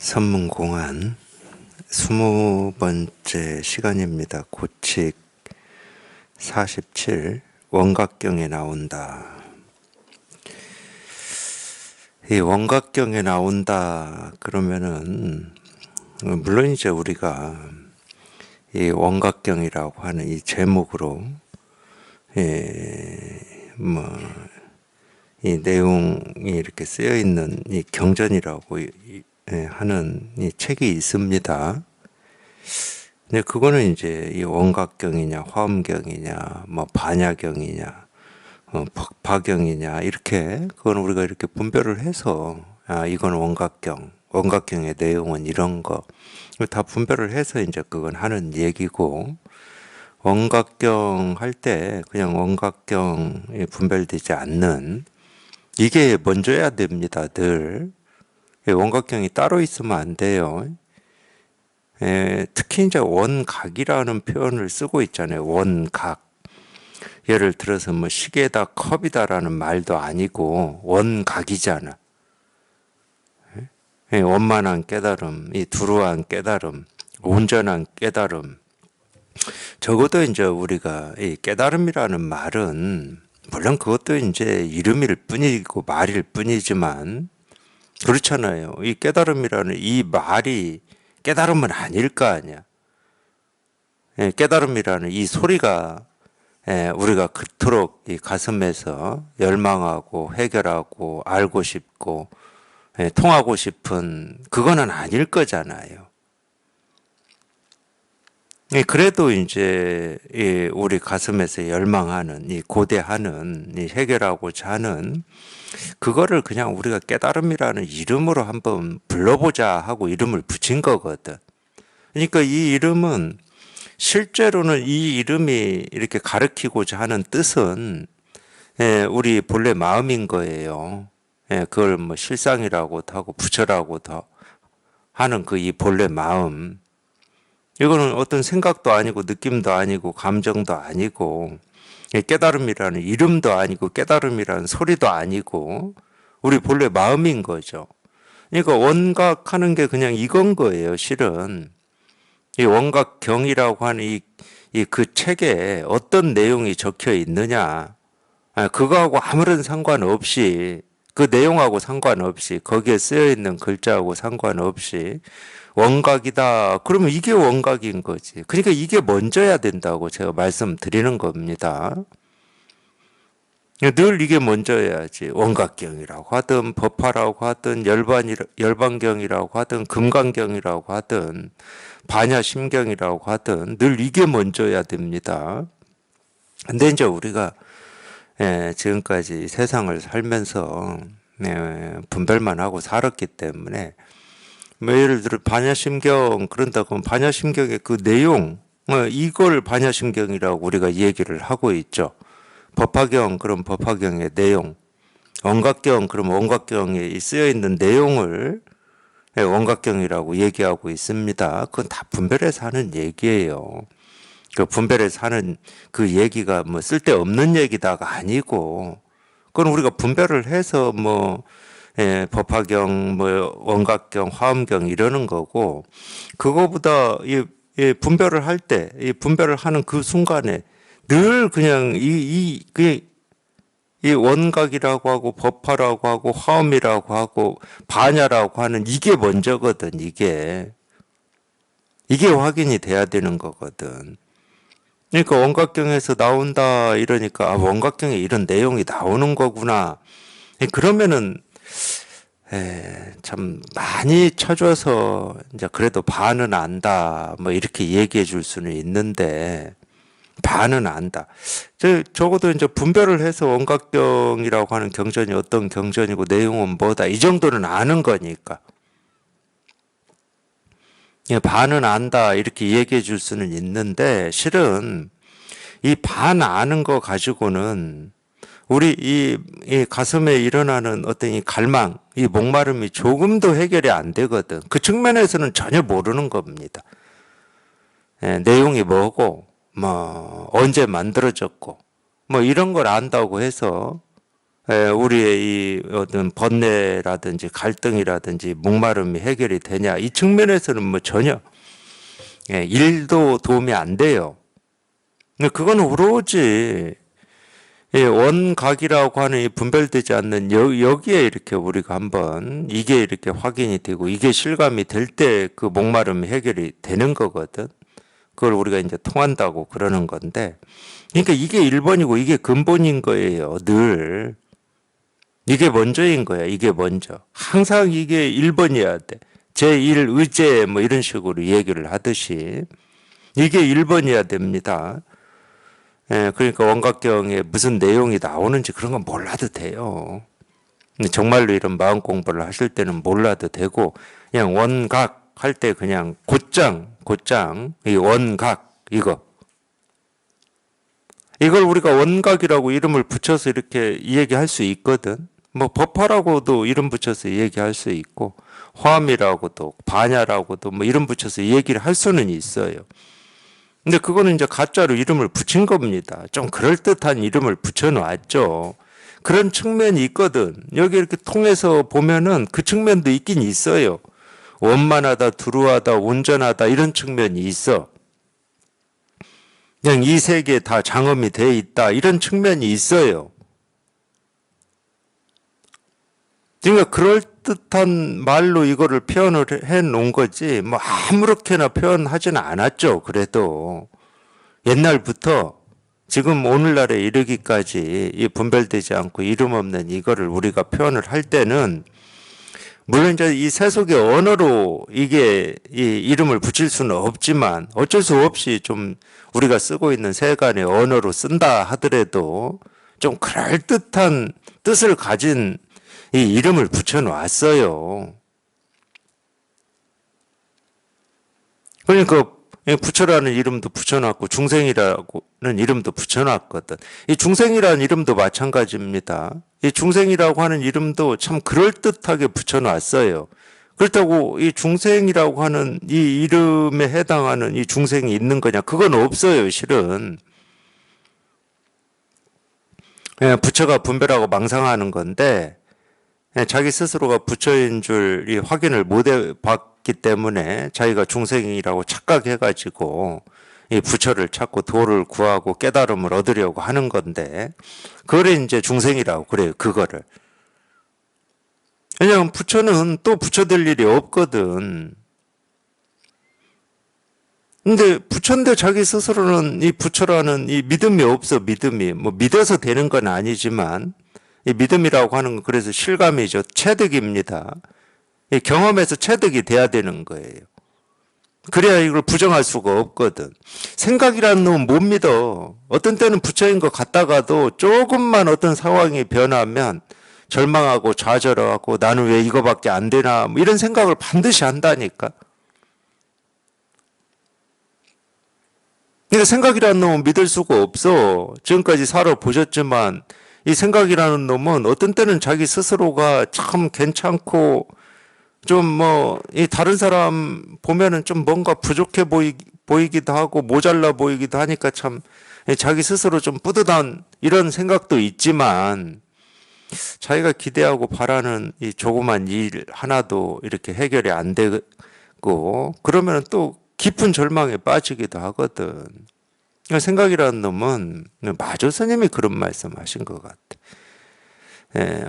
선문공안 20번째 시간입니다. 고칙 47 원각경에 나온다. 이 원각경에 나온다 그러면은 물론 이제 우리가 이 원각경이라고 하는 이 제목으로 이 내용이 이렇게 쓰여 있는 이 경전이라고 하는 이 책이 있습니다. 근데 그거는 이제 이 원각경이냐, 화엄경이냐, 뭐 반야경이냐, 박파경이냐 이렇게 그건 우리가 이렇게 분별을 해서 이건 원각경, 원각경의 내용은 이런 거 다 분별을 해서 이제 그건 하는 얘기고, 원각경 할 때 그냥 원각경이 분별되지 않는 이게 먼저야 됩니다. 늘 원각경이 따로 있으면 안 돼요. 특히 이제 원각이라는 표현을 쓰고 있잖아요. 원각. 예를 들어서 뭐 시계다 컵이다라는 말도 아니고 원각이잖아. 원만한 깨달음, 이 두루한 깨달음, 온전한 깨달음. 적어도 이제 우리가 이 깨달음이라는 말은 물론 그것도 이제 이름일 뿐이고 말일 뿐이지만 그렇잖아요. 이 깨달음이라는 이 말이 깨달음은 아닐 거 아니야. 깨달음이라는 이 소리가 우리가 그토록 이 가슴에서 열망하고 해결하고 알고 싶고 통하고 싶은 그거는 아닐 거잖아요. 그래도 이제 우리 가슴에서 열망하는 이 고대하는 이 해결하고자 하는 그거를 그냥 우리가 깨달음이라는 이름으로 한번 불러보자 하고 이름을 붙인 거거든. 그러니까 이 이름은 실제로는 이 이름이 이렇게 가르치고자 하는 뜻은 우리 본래 마음인 거예요. 그걸 뭐 실상이라고도 하고 부처라고도 하는 그 이 본래 마음. 이거는 어떤 생각도 아니고 느낌도 아니고 감정도 아니고 깨달음이라는 이름도 아니고 깨달음이라는 소리도 아니고 우리 본래 마음인 거죠. 그러니까 원각하는 게 그냥 이건 거예요. 실은 이 원각경이라고 하는 그 책에 어떤 내용이 적혀 있느냐, 그거하고 아무런 상관없이, 그 내용하고 상관없이, 거기에 쓰여 있는 글자하고 상관없이 원각이다. 그러면 이게 원각인 거지. 그러니까 이게 먼저야 된다고 제가 말씀드리는 겁니다. 늘 이게 먼저여야지. 원각경이라고 하든 법화라고 하든 열반경이라고 하든 금강경이라고 하든 반야심경이라고 하든 늘 이게 먼저야 됩니다. 근데 이제 우리가 지금까지 세상을 살면서 분별만 하고 살았기 때문에 뭐 예를 들어 반야심경 그런다고 하면 반야심경의 그 내용 이걸 반야심경이라고 우리가 얘기를 하고 있죠. 법화경 그럼 법화경의 내용, 원각경 그럼 원각경에 쓰여 있는 내용을 원각경이라고 얘기하고 있습니다. 그건 다 분별해서 하는 얘기예요. 그 분별해서 하는 그 얘기가 뭐 쓸데없는 얘기다가 아니고 그건 우리가 분별을 해서 뭐 법화경, 뭐 원각경, 화엄경 이러는 거고, 그거보다 이 분별을 할 때, 이 분별을 하는 그 순간에 늘 그냥 이 원각이라고 하고 법화라고 하고 화엄이라고 하고 반야라고 하는 이게 먼저거든. 이게 확인이 돼야 되는 거거든. 그러니까 원각경에서 나온다 이러니까 원각경에 이런 내용이 나오는 거구나. 그러면은 참 많이 쳐줘서 이제 그래도 반은 안다 뭐 이렇게 얘기해 줄 수는 있는데 반은 안다. 적어도 이제 분별을 해서 원각경이라고 하는 경전이 어떤 경전이고 내용은 뭐다 이 정도는 아는 거니까 반은 안다 이렇게 얘기해 줄 수는 있는데 실은 이 반 아는 거 가지고는 우리 이 가슴에 일어나는 어떤 이 갈망, 이 목마름이 조금도 해결이 안 되거든. 그 측면에서는 전혀 모르는 겁니다. 내용이 뭐고, 뭐, 언제 만들어졌고, 뭐 이런 걸 안다고 해서 우리의 이 어떤 번뇌라든지 갈등이라든지 목마름이 해결이 되냐? 이 측면에서는 뭐 전혀 일도 도움이 안 돼요. 근데 그건 오로지 원각이라고 하는 이 분별되지 않는 여기에 이렇게 우리가 한번 이게 이렇게 확인이 되고 이게 실감이 될 때 그 목마름이 해결이 되는 거거든. 그걸 우리가 이제 통한다고 그러는 건데, 그러니까 이게 1번이고 이게 근본인 거예요. 늘 이게 먼저인 거야. 이게 먼저. 항상 이게 1번이어야 돼. 제1 의제 뭐 이런 식으로 얘기를 하듯이 이게 1번이어야 됩니다. 그러니까 원각경에 무슨 내용이 나오는지 그런 건 몰라도 돼요. 근데 정말로 이런 마음 공부를 하실 때는 몰라도 되고, 그냥 원각 할 때 그냥 곧장, 이 원각, 이걸 우리가 원각이라고 이름을 붙여서 이렇게 얘기할 수 있거든. 뭐 법화라고도 이름 붙여서 얘기할 수 있고, 화암이라고도, 반야라고도 뭐 이름 붙여서 얘기를 할 수는 있어요. 근데 그거는 이제 가짜로 이름을 붙인 겁니다. 좀 그럴듯한 이름을 붙여놨죠. 그런 측면이 있거든. 여기 이렇게 통해서 보면은 그 측면도 있긴 있어요. 원만하다, 두루하다, 온전하다 이런 측면이 있어. 그냥 이 세계에 다 장엄이 돼 있다 이런 측면이 있어요. 그러니까 그럴듯한 말로 이거를 표현을 해 놓은 거지 뭐 아무렇게나 표현하지는 않았죠. 그래도 옛날부터 지금 오늘날에 이르기까지 이 분별되지 않고 이름 없는 이거를 우리가 표현을 할 때는 물론 이제 이 세속의 언어로 이게 이 이름을 붙일 수는 없지만 어쩔 수 없이 좀 우리가 쓰고 있는 세간의 언어로 쓴다 하더라도 좀 그럴듯한 뜻을 가진 이 이름을 붙여놨어요. 그러니까 부처라는 이름도 붙여놨고 중생이라는 이름도 붙여놨거든. 이 중생이라는 이름도 마찬가지입니다. 이 중생이라고 하는 이름도 참 그럴듯하게 붙여놨어요. 그렇다고 이 중생이라고 하는 이 이름에 해당하는 이 중생이 있는 거냐? 그건 없어요, 실은. 부처가 분별하고 망상하는 건데 자기 스스로가 부처인 줄 이 확인을 못 해봤기 때문에 자기가 중생이라고 착각해가지고 이 부처를 찾고 도를 구하고 깨달음을 얻으려고 하는 건데 그걸 이제 중생이라고 그래요. 그거를. 왜냐하면 부처는 또 부처 될 일이 없거든. 근데 부처인데 자기 스스로는 이 부처라는 이 믿음이 없어. 믿음이 뭐 믿어서 되는 건 아니지만 이 믿음이라고 하는 건 그래서 실감이죠. 체득입니다. 이 경험에서 체득이 돼야 되는 거예요. 그래야 이걸 부정할 수가 없거든. 생각이라는 놈은 못 믿어. 어떤 때는 부처인 것 같다가도 조금만 어떤 상황이 변하면 절망하고 좌절하고 나는 왜 이거밖에 안 되나 뭐 이런 생각을 반드시 한다니까. 그러니까 생각이라는 놈은 믿을 수가 없어. 지금까지 살아보셨지만 이 생각이라는 놈은 어떤 때는 자기 스스로가 참 괜찮고 좀 뭐 이 다른 사람 보면은 좀 뭔가 부족해 보이기도 하고 모자라 보이기도 하니까 참 자기 스스로 좀 뿌듯한 이런 생각도 있지만 자기가 기대하고 바라는 이 조그만 일 하나도 이렇게 해결이 안 되고 그러면 또 깊은 절망에 빠지기도 하거든. 생각이라는 놈은 마조 스님이 그런 말씀하신 것 같아.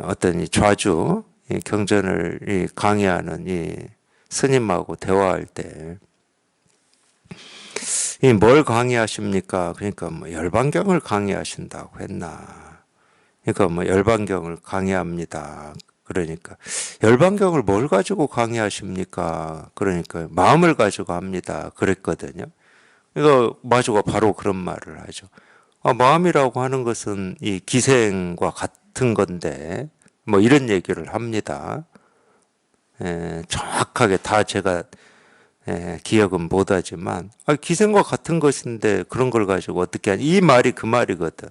어떤 이 좌주 이 경전을 이 강의하는 이 스님하고 대화할 때 이 뭘 강의하십니까? 그러니까 뭐 열반경을 강의하신다고 했나? 그러니까 뭐 열반경을 강의합니다. 그러니까 열반경을 뭘 가지고 강의하십니까? 그러니까 마음을 가지고 합니다. 그랬거든요. 이거 마주가 바로 그런 말을 하죠. 마음이라고 하는 것은 이 기생과 같은 건데 뭐 이런 얘기를 합니다. 정확하게 다 제가 기억은 못하지만 기생과 같은 것인데 그런 걸 가지고 어떻게 하니? 이 말이 그 말이거든.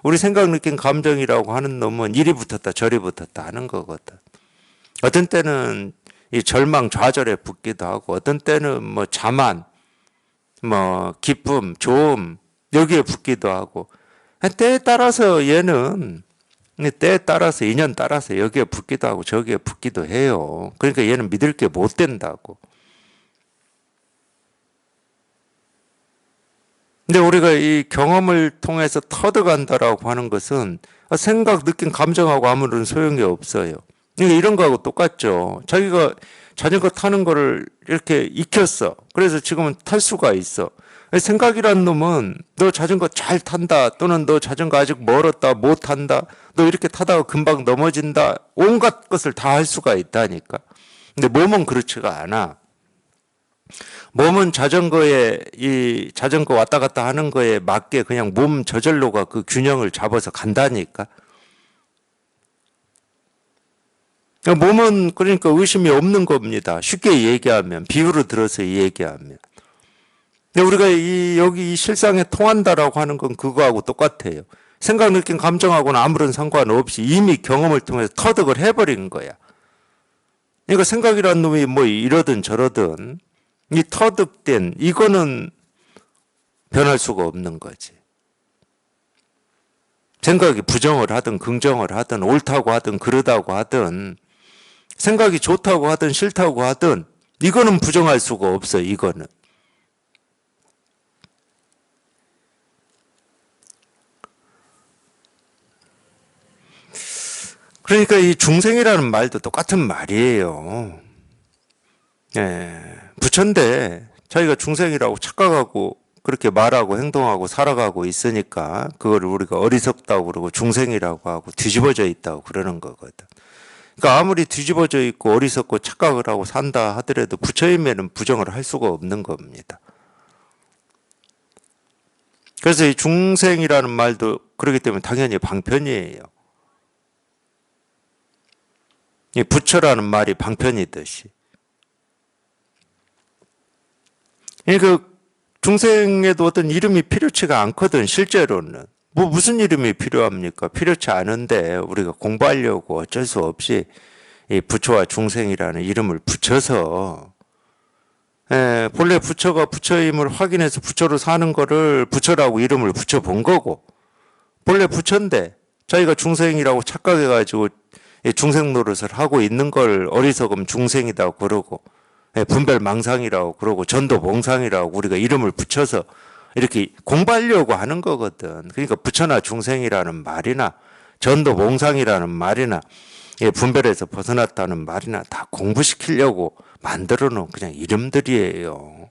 우리 생각, 느낀, 감정이라고 하는 놈은 이리 붙었다 저리 붙었다 하는 거거든. 어떤 때는 이 절망 좌절에 붙기도 하고 어떤 때는 뭐 자만 뭐 기쁨, 좋음 여기에 붙기도 하고 때에 따라서 얘는 근데 때에 따라서 인연 따라서 여기에 붙기도 하고 저기에 붙기도 해요. 그러니까 얘는 믿을 게 못 된다고. 근데 우리가 이 경험을 통해서 터득한다라고 하는 것은 생각, 느낌, 감정하고 아무런 소용이 없어요. 그러니까 이런 거하고 똑같죠. 자기가 자전거 타는 거를 이렇게 익혔어. 그래서 지금은 탈 수가 있어. 생각이란 놈은 너 자전거 잘 탄다, 또는 너 자전거 아직 멀었다, 못 탄다, 너 이렇게 타다가 금방 넘어진다, 온갖 것을 다 할 수가 있다니까. 근데 몸은 그렇지가 않아. 몸은 이 자전거 왔다 갔다 하는 거에 맞게 그냥 몸 저절로가 그 균형을 잡아서 간다니까. 몸은 그러니까 의심이 없는 겁니다. 쉽게 얘기하면, 비유로 들어서 얘기하면. 근데 우리가 여기 이 실상에 통한다라고 하는 건 그거하고 똑같아요. 생각, 느낌, 감정하고는 아무런 상관없이 이미 경험을 통해서 터득을 해버린 거야. 그러니까 생각이라는 놈이 뭐 이러든 저러든 이 터득된 이거는 변할 수가 없는 거지. 생각이 부정을 하든 긍정을 하든 옳다고 하든 그러다고 하든 생각이 좋다고 하든 싫다고 하든 이거는 부정할 수가 없어. 이거는. 그러니까 이 중생이라는 말도 똑같은 말이에요. 부처인데 자기가 중생이라고 착각하고 그렇게 말하고 행동하고 살아가고 있으니까 그걸 우리가 어리석다고 그러고 중생이라고 하고 뒤집어져 있다고 그러는 거거든. 그러니까 아무리 뒤집어져 있고 어리석고 착각을 하고 산다 하더라도 부처임에는 부정을 할 수가 없는 겁니다. 그래서 이 중생이라는 말도 그렇기 때문에 당연히 방편이에요. 이 부처라는 말이 방편이듯이. 그 중생에도 어떤 이름이 필요치가 않거든, 실제로는. 뭐 무슨 이름이 필요합니까? 필요치 않은데 우리가 공부하려고 어쩔 수 없이 이 부처와 중생이라는 이름을 붙여서 본래 부처가 부처임을 확인해서 부처로 사는 거를 부처라고 이름을 붙여본 거고, 본래 부처인데 자기가 중생이라고 착각해가지고 중생 노릇을 하고 있는 걸 어리석음 중생이라고 그러고 분별망상이라고 그러고 전도봉상이라고 우리가 이름을 붙여서 이렇게 공부하려고 하는 거거든. 그러니까 부처나 중생이라는 말이나 전도봉상이라는 말이나 분별에서 벗어났다는 말이나 다 공부시키려고 만들어 놓은 그냥 이름들이에요.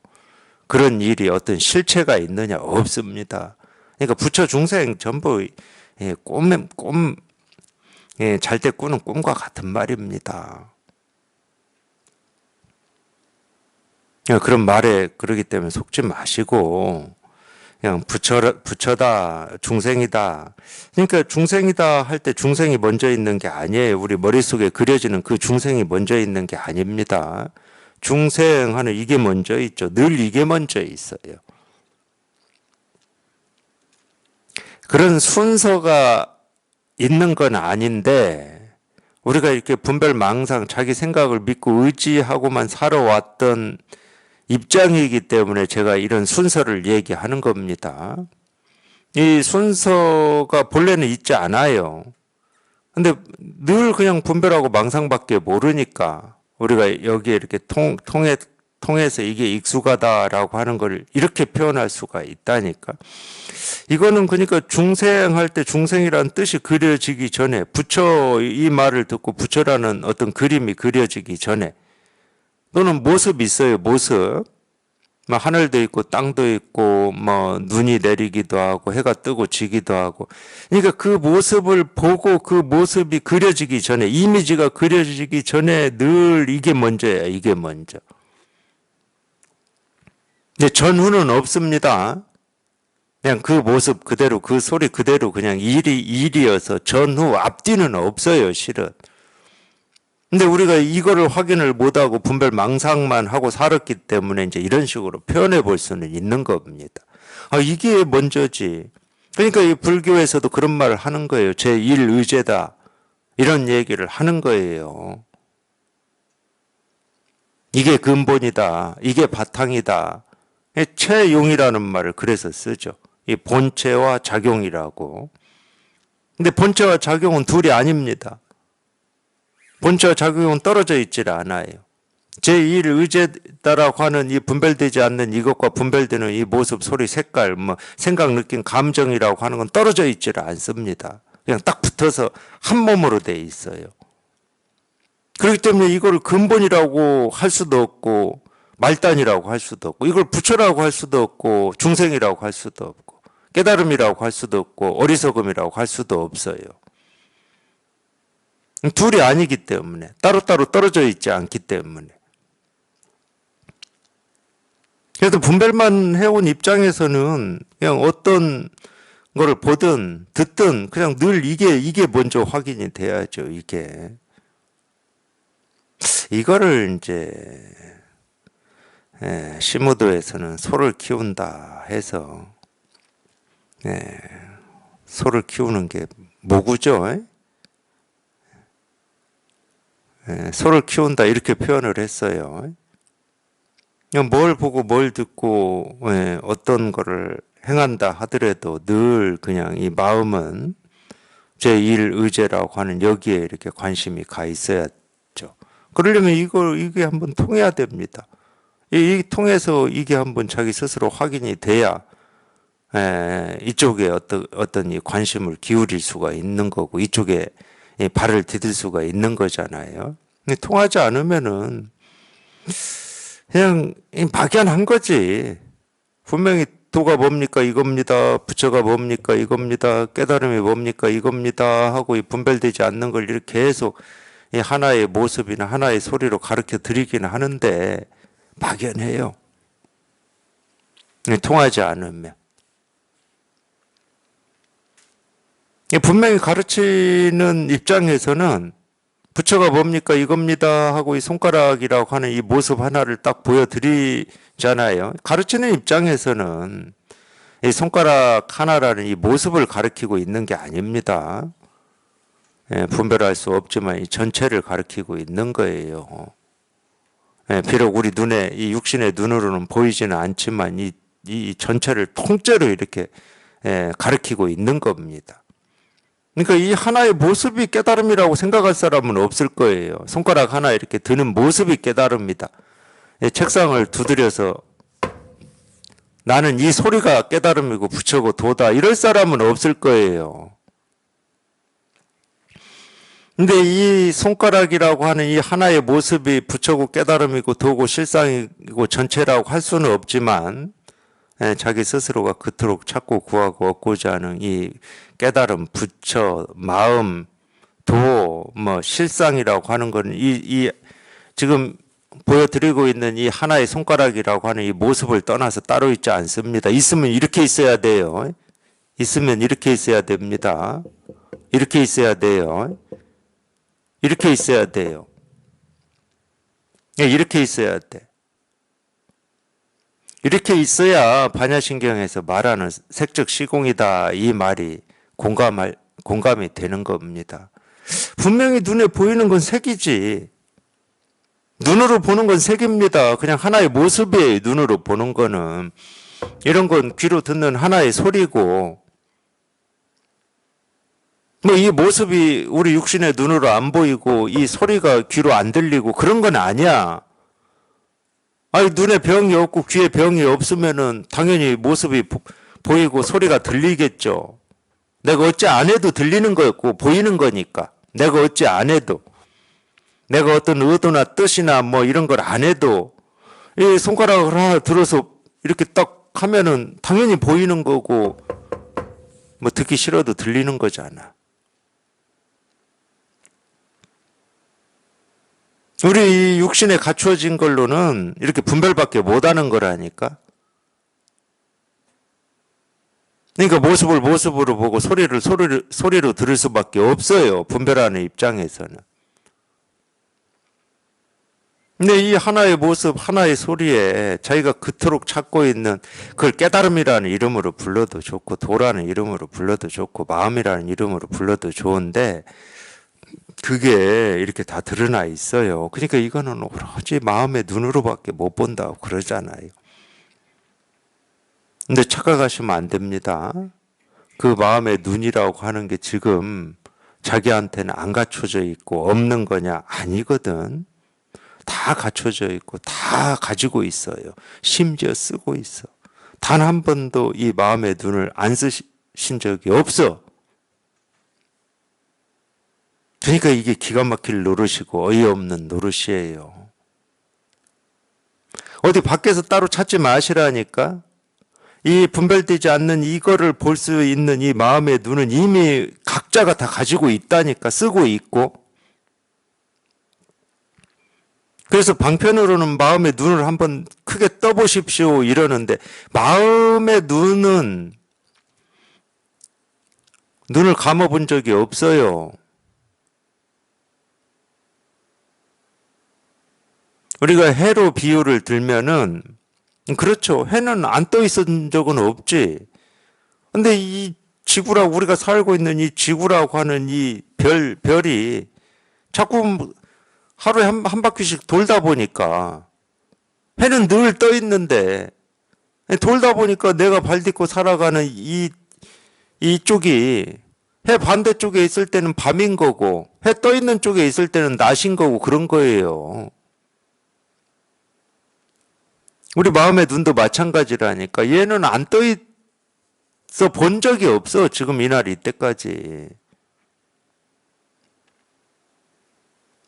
그런 일이 어떤 실체가 있느냐? 없습니다. 그러니까 부처 중생 전부 잘 때 꾸는 꿈과 같은 말입니다. 그런 말에 그러기 때문에 속지 마시고 그냥 부처다, 중생이다. 그러니까 중생이다 할 때 중생이 먼저 있는 게 아니에요. 우리 머릿속에 그려지는 그 중생이 먼저 있는 게 아닙니다. 중생하는 이게 먼저 있죠. 늘 이게 먼저 있어요. 그런 순서가 있는 건 아닌데 우리가 이렇게 분별망상 자기 생각을 믿고 의지하고만 살아왔던 입장이기 때문에 제가 이런 순서를 얘기하는 겁니다. 이 순서가 본래는 있지 않아요. 근데 늘 그냥 분별하고 망상밖에 모르니까 우리가 여기에 이렇게 통해서 이게 익숙하다라고 하는 걸 이렇게 표현할 수가 있다니까. 이거는 그러니까 중생할 때 중생이라는 뜻이 그려지기 전에, 부처 이 말을 듣고 부처라는 어떤 그림이 그려지기 전에, 또는 모습이 있어요. 모습. 뭐 하늘도 있고 땅도 있고 뭐 눈이 내리기도 하고 해가 뜨고 지기도 하고. 그러니까 그 모습을 보고 그 모습이 그려지기 전에, 이미지가 그려지기 전에 늘 이게 먼저야. 이게 먼저. 근데 전후는 없습니다. 그냥 그 모습 그대로, 그 소리 그대로 그냥 일이어서 전후 앞뒤는 없어요, 실은. 근데 우리가 이거를 확인을 못하고 분별 망상만 하고 살았기 때문에 이제 이런 식으로 표현해 볼 수는 있는 겁니다. 이게 먼저지. 그러니까 이 불교에서도 그런 말을 하는 거예요. 제1의제다. 이런 얘기를 하는 거예요. 이게 근본이다. 이게 바탕이다. 체용이라는 말을 그래서 쓰죠. 이 본체와 작용이라고. 근데 본체와 작용은 둘이 아닙니다. 본체와 작용은 떨어져 있질 않아요. 제1 의제다라고 하는 이 분별되지 않는 이것과 분별되는 이 모습, 소리, 색깔, 뭐 생각, 느낌, 감정이라고 하는 건 떨어져 있지를 않습니다. 그냥 딱 붙어서 한 몸으로 돼 있어요. 그렇기 때문에 이걸 근본이라고 할 수도 없고 말단이라고 할 수도 없고 이걸 부처라고 할 수도 없고 중생이라고 할 수도 없고 깨달음이라고 할 수도 없고 어리석음이라고 할 수도 없어요. 둘이 아니기 때문에 따로따로 떨어져 있지 않기 때문에 그래서 분별만 해온 입장에서는 그냥 어떤 거를 보든 듣든 그냥 늘 이게 먼저 확인이 돼야죠. 이거를 이제 시무도에서는 소를 키운다 해서 소를 키우는 게 모구죠. 소를 키운다 이렇게 표현을 했어요. 그냥 뭘 보고 뭘 듣고 어떤 거를 행한다 하더라도 늘 그냥 이 마음은 제1 의제라고 하는 여기에 이렇게 관심이 가 있어야죠. 그러려면 이게 한번 통해야 됩니다. 이 통해서 이게 한번 자기 스스로 확인이 돼야 이쪽에 어떤 이 관심을 기울일 수가 있는 거고 이쪽에 발을 디딜 수가 있는 거잖아요. 근데 통하지 않으면은 그냥 막연한 거지. 분명히 도가 뭡니까 이겁니다. 부처가 뭡니까 이겁니다. 깨달음이 뭡니까 이겁니다 하고 이 분별되지 않는 걸 이렇게 계속 이 하나의 모습이나 하나의 소리로 가르쳐 드리기는 하는데 막연해요. 통하지 않으면. 분명히 가르치는 입장에서는 부처가 뭡니까 이겁니다 하고 이 손가락이라고 하는 이 모습 하나를 딱 보여드리잖아요. 가르치는 입장에서는 이 손가락 하나라는 이 모습을 가르치고 있는 게 아닙니다. 분별할 수 없지만 이 전체를 가르치고 있는 거예요. 비록 우리 눈에 이 육신의 눈으로는 보이지는 않지만 이 전체를 통째로 이렇게 가르치고 있는 겁니다. 그러니까 이 하나의 모습이 깨달음이라고 생각할 사람은 없을 거예요. 손가락 하나 이렇게 드는 모습이 깨달음이다. 책상을 두드려서 나는 이 소리가 깨달음이고 부처고 도다 이럴 사람은 없을 거예요. 근데 이 손가락이라고 하는 이 하나의 모습이 부처고 깨달음이고 도고 실상이고 전체라고 할 수는 없지만 자기 스스로가 그토록 찾고 구하고 얻고자 하는 이 깨달음, 부처, 마음, 도, 뭐 실상이라고 하는 건 이 지금 보여드리고 있는 이 하나의 손가락이라고 하는 이 모습을 떠나서 따로 있지 않습니다. 있으면 이렇게 있어야 돼요. 있으면 이렇게 있어야 됩니다. 이렇게 있어야 돼요. 이렇게 있어야 돼요. 이렇게 있어야 돼. 이렇게 있어야 반야신경에서 말하는 색즉 시공이다 이 말이 공감이 되는 겁니다. 분명히 눈에 보이는 건 색이지. 눈으로 보는 건 색입니다. 그냥 하나의 모습이에요. 눈으로 보는 거는. 이런 건 귀로 듣는 하나의 소리고 뭐 이 모습이 우리 육신의 눈으로 안 보이고 이 소리가 귀로 안 들리고 그런 건 아니야. 아니 눈에 병이 없고 귀에 병이 없으면은 당연히 모습이 보이고 소리가 들리겠죠. 내가 어찌 안 해도 들리는 거였고 보이는 거니까. 내가 어찌 안 해도. 내가 어떤 의도나 뜻이나 뭐 이런 걸 안 해도 이 손가락을 하나 들어서 이렇게 딱 하면은 당연히 보이는 거고 뭐 듣기 싫어도 들리는 거잖아. 우리 이 육신에 갖추어진 걸로는 이렇게 분별밖에 못하는 거라니까. 그러니까 모습을 모습으로 보고 소리로 들을 수밖에 없어요. 분별하는 입장에서는. 근데 이 하나의 모습, 하나의 소리에 자기가 그토록 찾고 있는 그걸 깨달음이라는 이름으로 불러도 좋고 도라는 이름으로 불러도 좋고 마음이라는 이름으로 불러도 좋은데 그게 이렇게 다 드러나 있어요. 그러니까 이거는 오로지 마음의 눈으로밖에 못 본다고 그러잖아요. 근데 착각하시면 안 됩니다. 그 마음의 눈이라고 하는 게 지금 자기한테는 안 갖춰져 있고 없는 거냐? 아니거든. 다 갖춰져 있고 다 가지고 있어요. 심지어 쓰고 있어. 단 한 번도 이 마음의 눈을 안 쓰신 적이 없어. 그러니까 이게 기가 막힐 노릇이고 어이없는 노릇이에요. 어디 밖에서 따로 찾지 마시라니까. 이 분별되지 않는 이거를 볼 수 있는 이 마음의 눈은 이미 각자가 다 가지고 있다니까. 쓰고 있고. 그래서 방편으로는 마음의 눈을 한번 크게 떠보십시오 이러는데, 마음의 눈은 눈을 감아본 적이 없어요. 우리가 해로 비유를 들면은, 그렇죠. 해는 안 떠 있었던 적은 없지. 근데 이 지구라고, 우리가 살고 있는 이 지구라고 하는 이 별이 자꾸 하루에 한 바퀴씩 돌다 보니까, 해는 늘 떠 있는데, 돌다 보니까 내가 발 딛고 살아가는 이쪽이 해 반대쪽에 있을 때는 밤인 거고, 해 떠 있는 쪽에 있을 때는 낮인 거고, 그런 거예요. 우리 마음의 눈도 마찬가지라니까. 얘는 안 떠 있어 본 적이 없어. 지금 이날 이때까지.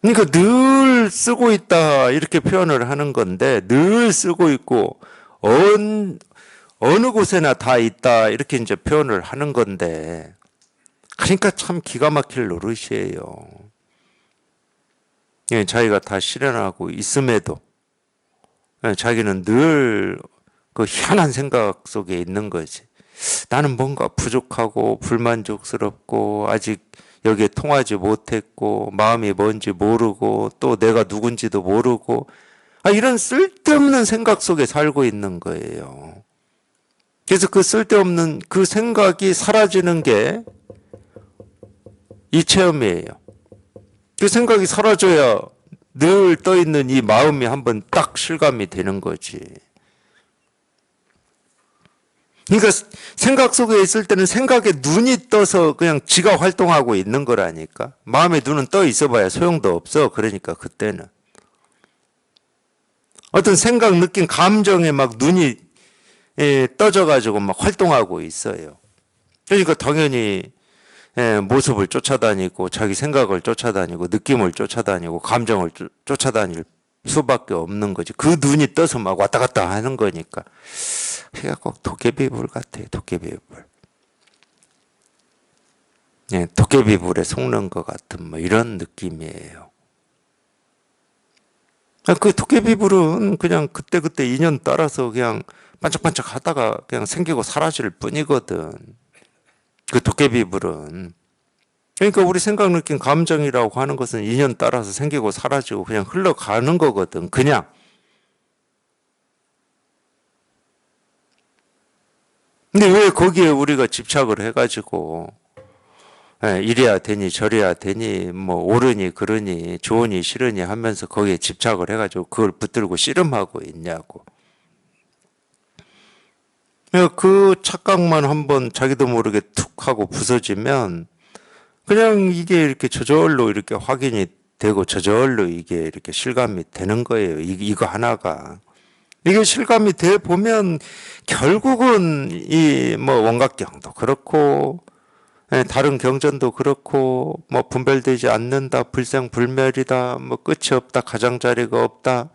그러니까 늘 쓰고 있다 이렇게 표현을 하는 건데, 늘 쓰고 있고 어느 곳에나 다 있다 이렇게 이제 표현을 하는 건데, 그러니까 참 기가 막힐 노릇이에요. 예, 자기가 다 실현하고 있음에도 자기는 늘 그 희한한 생각 속에 있는 거지. 나는 뭔가 부족하고 불만족스럽고 아직 여기에 통하지 못했고 마음이 뭔지 모르고 또 내가 누군지도 모르고, 이런 쓸데없는 생각 속에 살고 있는 거예요. 그래서 그 쓸데없는 그 생각이 사라지는 게 이 체험이에요. 그 생각이 사라져야 늘 떠 있는 이 마음이 한번 딱 실감이 되는 거지. 그러니까 생각 속에 있을 때는 생각에 눈이 떠서 그냥 지가 활동하고 있는 거라니까. 마음의 눈은 떠 있어봐야 소용도 없어. 그러니까 그때는 어떤 생각, 느낌, 감정에 막 눈이 떠져가지고 막 활동하고 있어요. 그러니까 당연히 모습을 쫓아다니고 자기 생각을 쫓아다니고 느낌을 쫓아다니고 감정을 쫓아다닐 수밖에 없는 거지. 그 눈이 떠서 막 왔다 갔다 하는 거니까. 그게 꼭 도깨비불 같아요. 도깨비불. 도깨비불에 속는 것 같은 뭐 이런 느낌이에요. 그 도깨비불은 그냥 그때그때 인연 따라서 그냥 반짝반짝 하다가 그냥 생기고 사라질 뿐이거든. 그 도깨비불은. 그러니까 우리 생각, 느낌, 감정이라고 하는 것은 인연 따라서 생기고 사라지고 그냥 흘러가는 거거든. 그냥. 근데 왜 거기에 우리가 집착을 해가지고 이래야 되니 저래야 되니 뭐 옳으니 그러니 좋으니 싫으니 하면서 거기에 집착을 해가지고 그걸 붙들고 씨름하고 있냐고. 그 착각만 한번 자기도 모르게 툭 하고 부서지면 그냥 이게 이렇게 저절로 이렇게 확인이 되고 저절로 이게 이렇게 실감이 되는 거예요. 이거 하나가. 이게 실감이 돼 보면 결국은 이 뭐 원각경도 그렇고 다른 경전도 그렇고 뭐 분별되지 않는다, 불생불멸이다, 뭐 끝이 없다, 가장자리가 없다,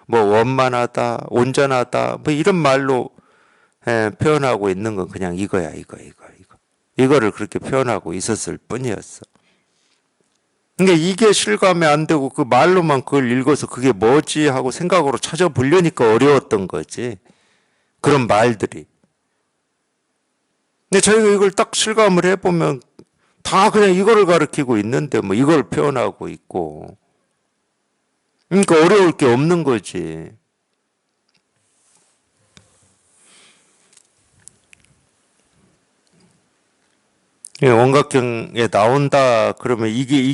뭐 원만하다, 온전하다, 뭐 이런 말로 표현하고 있는 건 그냥 이거야, 이거. 이거를 그렇게 표현하고 있었을 뿐이었어. 그러니까 이게 실감이 안 되고 그 말로만 그걸 읽어서 그게 뭐지 하고 생각으로 찾아보려니까 어려웠던 거지. 그런 말들이. 근데 저희가 이걸 딱 실감을 해보면 다 그냥 이거를 가리키고 있는데 뭐 이걸 표현하고 있고. 그러니까 어려울 게 없는 거지. 원각경에 나온다 그러면 이게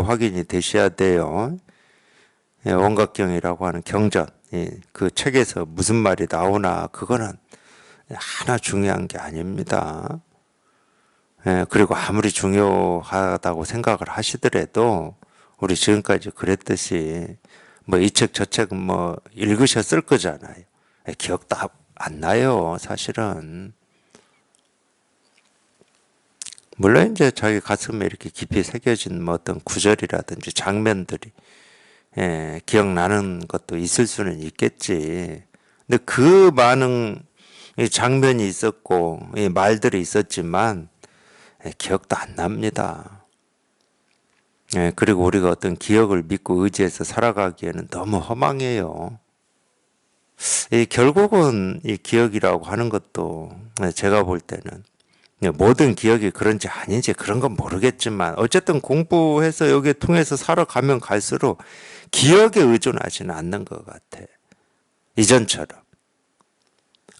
확인이 되셔야 돼요. 원각경이라고 하는 경전, 그 책에서 무슨 말이 나오나 그거는 하나 중요한 게 아닙니다. 그리고 아무리 중요하다고 생각을 하시더라도 우리 지금까지 그랬듯이 뭐 이 책 저 책 뭐 읽으셨을 거잖아요. 기억도 안 나요, 사실은. 물론 이제 자기 가슴에 이렇게 깊이 새겨진 뭐 어떤 구절이라든지 장면들이 기억나는 것도 있을 수는 있겠지. 근데 그 많은 이 장면이 있었고 이 말들이 있었지만 기억도 안 납니다. 그리고 우리가 어떤 기억을 믿고 의지해서 살아가기에는 너무 허망해요. 결국은 이 기억이라고 하는 것도 제가 볼 때는 모든 기억이 그런지 아닌지 그런 건 모르겠지만 어쨌든 공부해서 여기에 통해서 살아가면 갈수록 기억에 의존하지는 않는 것 같아. 이전처럼.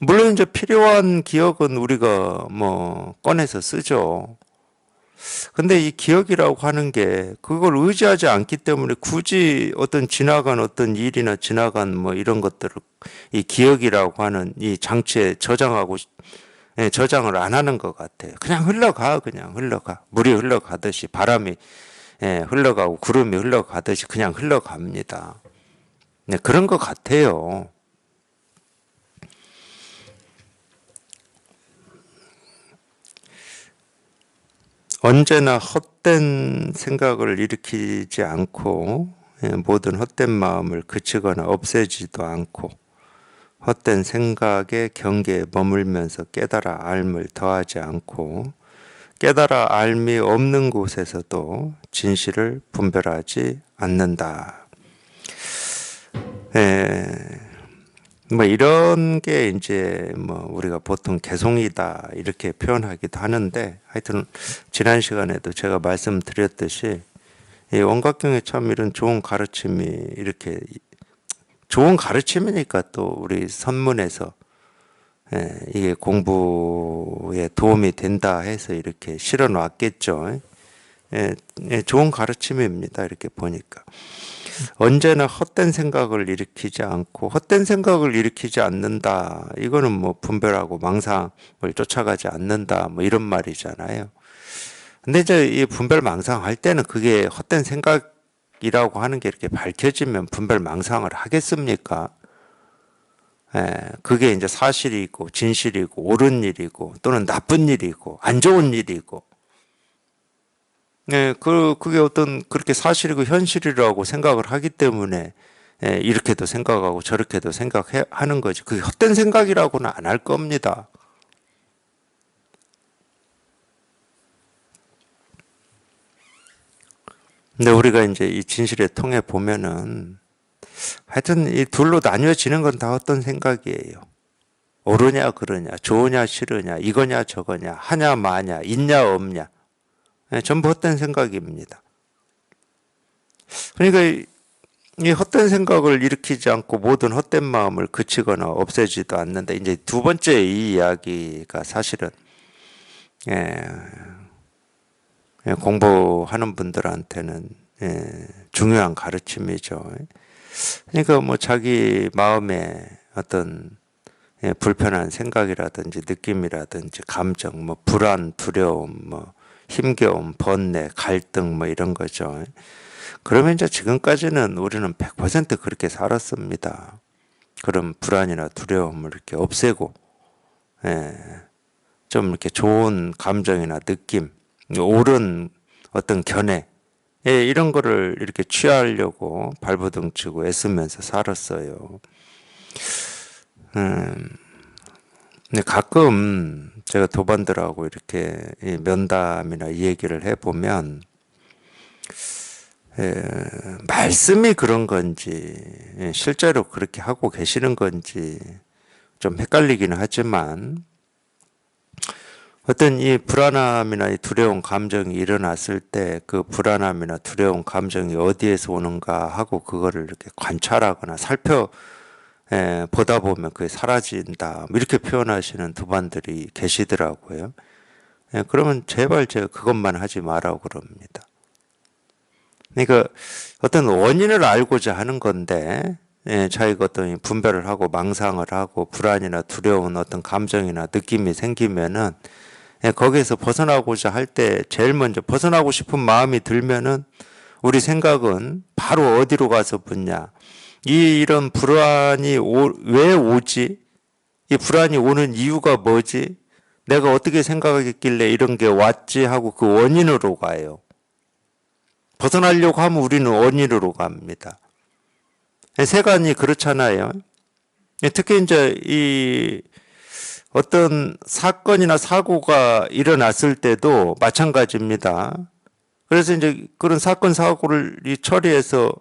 물론 이제 필요한 기억은 우리가 뭐 꺼내서 쓰죠. 근데 이 기억이라고 하는 게 그걸 의지하지 않기 때문에 굳이 어떤 지나간 어떤 일이나 지나간 뭐 이런 것들을 이 기억이라고 하는 이 장치에 저장하고 저장을 안 하는 것 같아요. 그냥 흘러가, 그냥 흘러가. 물이 흘러가듯이 바람이 흘러가고 구름이 흘러가듯이 그냥 흘러갑니다. 네, 그런 것 같아요. 언제나 헛된 생각을 일으키지 않고 모든 헛된 마음을 그치거나 없애지도 않고 헛된 생각의 경계에 머물면서 깨달아 알을 더하지 않고 깨달아 알미 없는 곳에서도 진실을 분별하지 않는다. 뭐 이런 게 이제 뭐 우리가 보통 개송이다 이렇게 표현하기도 하는데 하여튼 지난 시간에도 제가 말씀드렸듯이 이 원각경에 참 이런 좋은 가르침이 이렇게 좋은 가르침이니까 또 우리 선문에서 이게 공부에 도움이 된다 해서 이렇게 실어 놨겠죠. 좋은 가르침입니다. 이렇게 보니까. 언제나 헛된 생각을 일으키지 않고 헛된 생각을 일으키지 않는다. 이거는 뭐 분별하고 망상을 쫓아가지 않는다. 뭐 이런 말이잖아요. 근데 이제 이 분별 망상할 때는 그게 헛된 생각이라고 하는 게 이렇게 밝혀지면 분별 망상을 하겠습니까? 그게 이제 사실이고 진실이고 옳은 일이고 또는 나쁜 일이고 안 좋은 일이고 그게 어떤 그렇게 사실이고 현실이라고 생각을 하기 때문에 이렇게도 생각하고 저렇게도 생각하는 거지. 그게 헛된 생각이라고는 안 할 겁니다. 근데 우리가 이제 이 진실에 통해 보면은 하여튼 이 둘로 나뉘어지는 건 다 어떤 생각이에요. 옳으냐 그러냐, 좋으냐 싫으냐, 이거냐 저거냐, 하냐 마냐, 있냐 없냐. 전부 헛된 생각입니다. 그러니까 이 헛된 생각을 일으키지 않고 모든 헛된 마음을 그치거나 없애지도 않는다. 이제 두 번째 이 이야기가 사실은 공부하는 분들한테는 중요한 가르침이죠. 그러니까 뭐 자기 마음에 어떤 불편한 생각이라든지 느낌이라든지 감정, 뭐 불안, 두려움, 뭐 힘겨움, 번뇌, 갈등 뭐 이런 거죠. 그러면 이제 지금까지는 우리는 100% 그렇게 살았습니다. 그런 불안이나 두려움을 이렇게 없애고, 좀 이렇게 좋은 감정이나 느낌, 옳은 어떤 견해, 이런 거를 이렇게 취하려고 발버둥 치고 애쓰면서 살았어요. 근데 가끔 제가 도반들하고 이렇게 면담이나 이 얘기를 해보면, 말씀이 그런 건지, 실제로 그렇게 하고 계시는 건지 좀 헷갈리기는 하지만, 어떤 이 불안함이나 이 두려운 감정이 일어났을 때 그 불안함이나 두려운 감정이 어디에서 오는가 하고 그거를 이렇게 관찰하거나 보다 보면 그게 사라진다. 뭐 이렇게 표현하시는 도반들이 계시더라고요. 그러면 제발 제가 그것만 하지 말라고 그럽니다. 그러니까 어떤 원인을 알고자 하는 건데 자기가 어떤 분별을 하고 망상을 하고 불안이나 두려운 어떤 감정이나 느낌이 생기면은 거기에서 벗어나고자 할 때 제일 먼저 벗어나고 싶은 마음이 들면은 우리 생각은 바로 어디로 가서 붙냐. 이런 불안이 왜 오지? 이 불안이 오는 이유가 뭐지? 내가 어떻게 생각했길래 이런 게 왔지 하고 그 원인으로 가요. 벗어나려고 하면 우리는 원인으로 갑니다. 세간이 그렇잖아요. 특히 이제 이 어떤 사건이나 사고가 일어났을 때도 마찬가지입니다. 그래서 이제 그런 사건 사고를 처리해서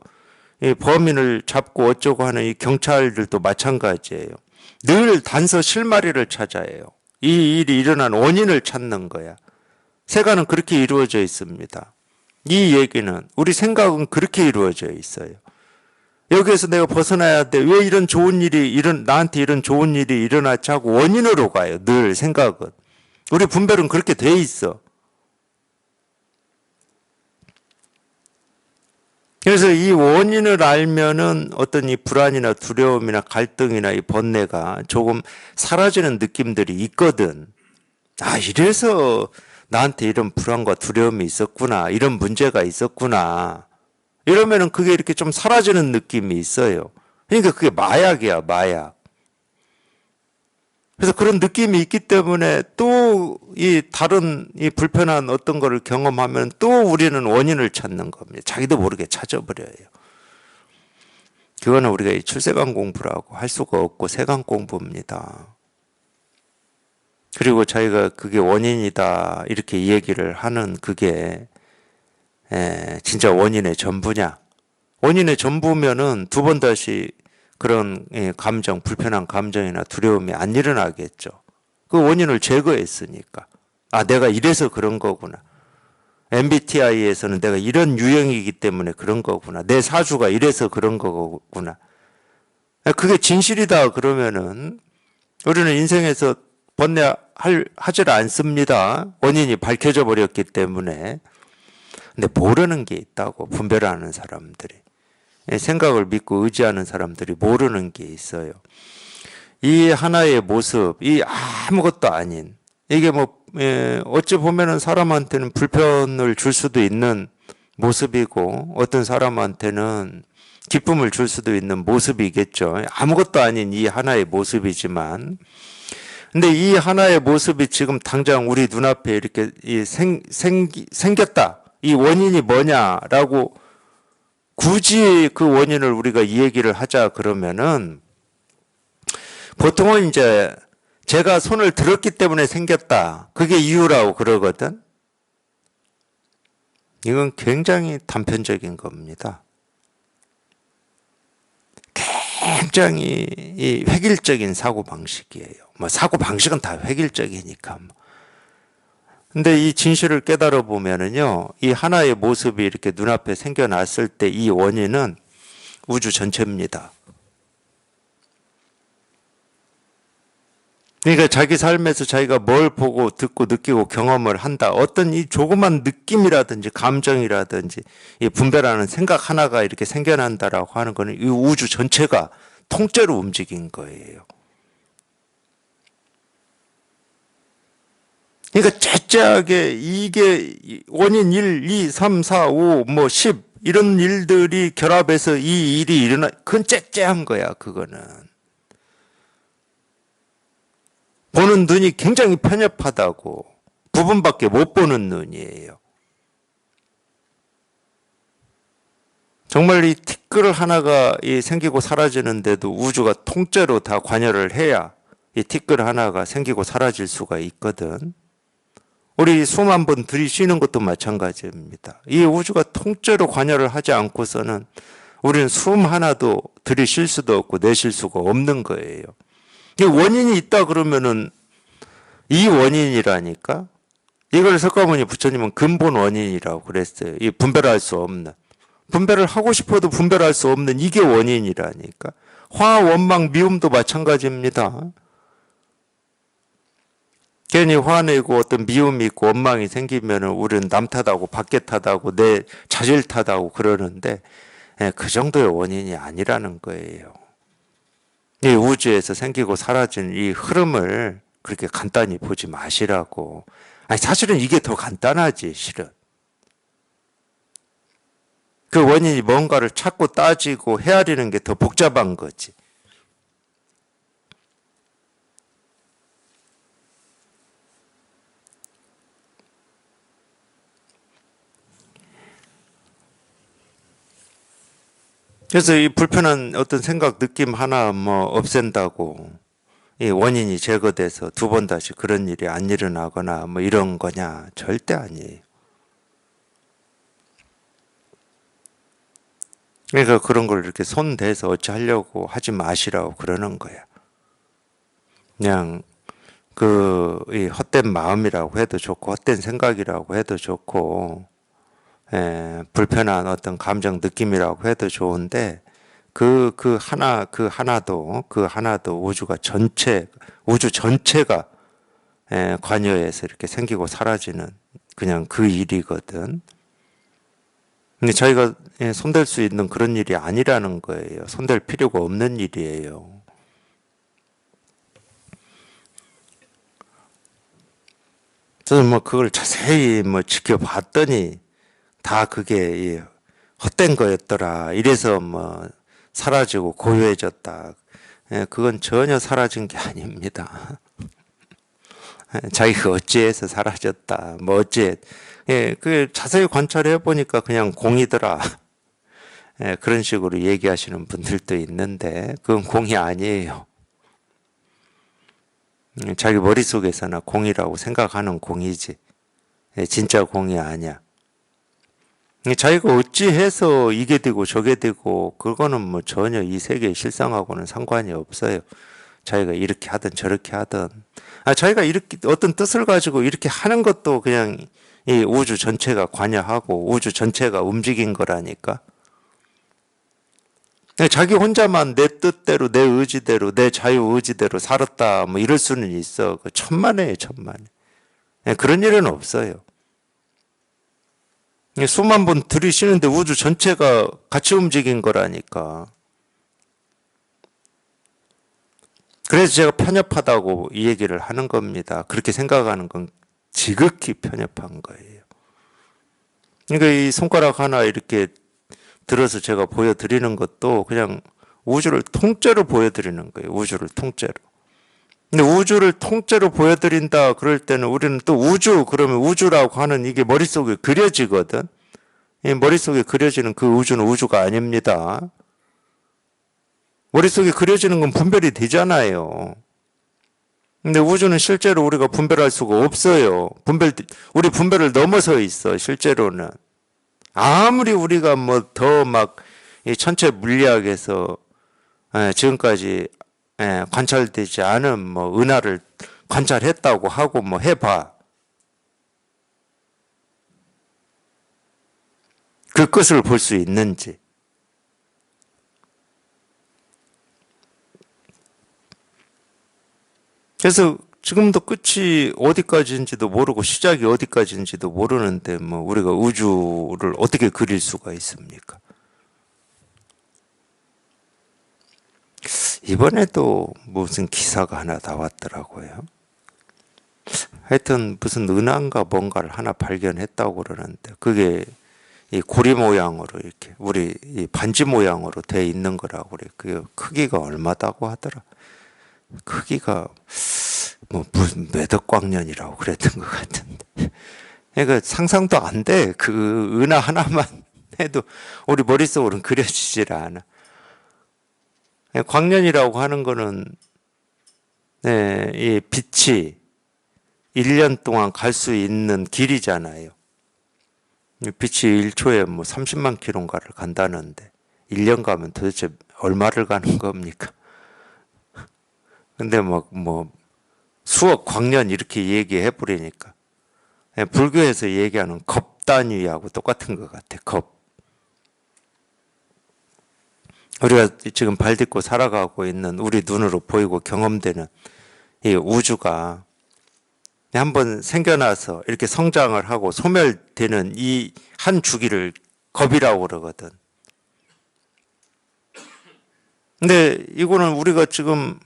이 범인을 잡고 어쩌고 하는 이 경찰들도 마찬가지예요. 늘 단서 실마리를 찾아요. 이 일이 일어난 원인을 찾는 거야. 세간은 그렇게 이루어져 있습니다. 이 얘기는 우리 생각은 그렇게 이루어져 있어요. 여기에서 내가 벗어나야 돼. 왜 이런 좋은 일이 나한테 이런 좋은 일이 일어났지 하고 원인으로 가요. 늘 생각은. 우리 분별은 그렇게 돼 있어. 그래서 이 원인을 알면은 어떤 이 불안이나 두려움이나 갈등이나 이 번뇌가 조금 사라지는 느낌들이 있거든. 아, 이래서 나한테 이런 불안과 두려움이 있었구나. 이런 문제가 있었구나. 이러면은 그게 이렇게 좀 사라지는 느낌이 있어요. 그러니까 그게 마약이야, 마약. 그래서 그런 느낌이 있기 때문에 또 이 다른 이 불편한 어떤 거를 경험하면 또 우리는 원인을 찾는 겁니다. 자기도 모르게 찾아버려요. 그거는 우리가 이 출세관 공부라고 할 수가 없고 세관 공부입니다. 그리고 자기가 그게 원인이다 이렇게 얘기를 하는 그게 진짜 원인의 전부냐? 원인의 전부면은 두 번 다시 그런 감정, 불편한 감정이나 두려움이 안 일어나겠죠. 그 원인을 제거했으니까. 아, 내가 이래서 그런 거구나. MBTI에서는 내가 이런 유형이기 때문에 그런 거구나. 내 사주가 이래서 그런 거구나. 그게 진실이다 그러면은 우리는 인생에서 번뇌하지를 않습니다. 원인이 밝혀져 버렸기 때문에. 근데 모르는 게 있다고 분별하는 사람들이. 생각을 믿고 의지하는 사람들이 모르는 게 있어요. 이 하나의 모습, 이 아무것도 아닌 이게 어찌 보면은 사람한테는 불편을 줄 수도 있는 모습이고 어떤 사람한테는 기쁨을 줄 수도 있는 모습이겠죠. 아무것도 아닌 이 하나의 모습이지만 근데 이 하나의 모습이 지금 당장 우리 눈앞에 이렇게 생겼다. 이 원인이 뭐냐라고 굳이 그 원인을 우리가 이 얘기를 하자 그러면은 보통은 이제 제가 손을 들었기 때문에 생겼다. 그게 이유라고 그러거든. 이건 굉장히 단편적인 겁니다. 굉장히 이 획일적인 사고방식이에요. 사고방식은 다 획일적이니까. 근데 이 진실을 깨달아 보면은요, 이 하나의 모습이 이렇게 눈앞에 생겨났을 때 이 원인은 우주 전체입니다. 그러니까 자기 삶에서 자기가 뭘 보고 듣고 느끼고 경험을 한다. 어떤 이 조그만 느낌이라든지 감정이라든지 이 분별하는 생각 하나가 이렇게 생겨난다라고 하는 거는 이 우주 전체가 통째로 움직인 거예요. 그러니까 째째하게 이게 원인 1, 2, 3, 4, 5, 10 이런 일들이 결합해서 이 일이 그건 째째한 거야, 그거는. 보는 눈이 굉장히 편협하다고. 부분밖에 못 보는 눈이에요. 정말 이 티끌 하나가 생기고 사라지는데도 우주가 통째로 다 관여를 해야 이 티끌 하나가 생기고 사라질 수가 있거든. 우리 숨 한 번 들이쉬는 것도 마찬가지입니다. 이 우주가 통째로 관여를 하지 않고서는 우리는 숨 하나도 들이쉴 수도 없고 내쉴 수가 없는 거예요. 원인이 있다 그러면은 이 원인이라니까. 이걸 석가모니 부처님은 근본 원인이라고 그랬어요. 이 분별할 수 없는. 분별을 하고 싶어도 분별할 수 없는 이게 원인이라니까. 화, 원망, 미움도 마찬가지입니다. 괜히 화내고 어떤 미움이 있고 원망이 생기면 우리는 남 탓하고 밖에 탓하고 내 자질 탓하고 그러는데 그 정도의 원인이 아니라는 거예요. 이 우주에서 생기고 사라지는 이 흐름을 그렇게 간단히 보지 마시라고. 아니, 사실은 이게 더 간단하지, 실은. 그 원인이 뭔가를 찾고 따지고 헤아리는 게 더 복잡한 거지. 그래서 이 불편한 어떤 생각, 느낌 하나 뭐 없앤다고 이 원인이 제거돼서 두 번 다시 그런 일이 안 일어나거나 뭐 이런 거냐? 절대 아니에요. 그러니까 그런 걸 이렇게 손대서 어찌 하려고 하지 마시라고 그러는 거야. 그냥 이 헛된 마음이라고 해도 좋고 헛된 생각이라고 해도 좋고 불편한 어떤 감정 느낌이라고 해도 좋은데 그 하나도 우주 전체가 관여해서 이렇게 생기고 사라지는 그냥 그 일이거든. 근데 저희가 손댈 수 있는 그런 일이 아니라는 거예요. 손댈 필요가 없는 일이에요. 저는 뭐 그걸 자세히 뭐 지켜봤더니 다 그게 헛된 거였더라. 이래서 뭐 사라지고 고요해졌다. 그건 전혀 사라진 게 아닙니다. 자기가 어찌해서 사라졌다. 뭐 그 자세히 관찰해 보니까 그냥 공이더라. 그런 식으로 얘기하시는 분들도 있는데 그건 공이 아니에요. 자기 머릿속에서나 공이라고 생각하는 공이지. 진짜 공이 아니야. 자기가 어찌해서 이게 되고 저게 되고 그거는 뭐 전혀 이 세계의 실상하고는 상관이 없어요. 자기가 이렇게 하든 저렇게 하든 자기가 이렇게 어떤 뜻을 가지고 이렇게 하는 것도 그냥 이 우주 전체가 관여하고 우주 전체가 움직인 거라니까. 자기 혼자만 내 뜻대로 내 의지대로 내 자유 의지대로 살았다 뭐 이럴 수는 있어. 천만에요, 천만에. 그런 일은 없어요. 수만 번 들이쉬는데 우주 전체가 같이 움직인 거라니까. 그래서 제가 편협하다고 이 얘기를 하는 겁니다. 그렇게 생각하는 건 지극히 편협한 거예요. 그러니까 이 손가락 하나 이렇게 들어서 제가 보여드리는 것도 그냥 우주를 통째로 보여드리는 거예요. 우주를 통째로. 근데 우주를 통째로 보여드린다 그럴 때는 우리는 또 그러면 우주라고 하는 이게 머릿속에 그려지거든. 이 머릿속에 그려지는 그 우주는 우주가 아닙니다. 머릿속에 그려지는 건 분별이 되잖아요. 근데 우주는 실제로 우리가 분별할 수가 없어요. 우리 분별을 넘어서 있어, 실제로는. 아무리 우리가 뭐 더 막 이 천체 물리학에서 지금까지 관찰되지 않은 뭐 은하를 관찰했다고 하고 뭐 해봐. 그 끝을 볼 수 있는지. 그래서 지금도 끝이 어디까지인지도 모르고 시작이 어디까지인지도 모르는데 뭐 우리가 우주를 어떻게 그릴 수가 있습니까? 이번에도 무슨 기사가 하나 나왔더라고요. 하여튼 무슨 은하인가 뭔가를 하나 발견했다고 그러는데 그게 이 고리 모양으로 이렇게 우리 이 반지 모양으로 돼 있는 거라고 그래. 그 크기가 얼마다고 하더라. 크기가 뭐 무슨 몇억 광년이라고 그랬던 것 같은데. 그러니까 상상도 안 돼. 그 은하 하나만 해도 우리 머릿속으로는 그려지질 않아. 광년이라고 하는 거는 이 빛이 1년 동안 갈 수 있는 길이잖아요. 빛이 1초에 뭐 30만 킬로인가를 간다는데 1년 가면 도대체 얼마를 가는 겁니까? 근데 뭐 수억 광년 이렇게 얘기해 버리니까 불교에서 얘기하는 겁 단위하고 똑같은 것 같아. 겁. 우리가 지금 발 딛고 살아가고 있는 우리 눈으로 보이고 경험되는 이 우주가 한번 생겨나서 이렇게 성장을 하고 소멸되는 이 한 주기를 겁이라고 그러거든. 근데 이거는 우리가 지금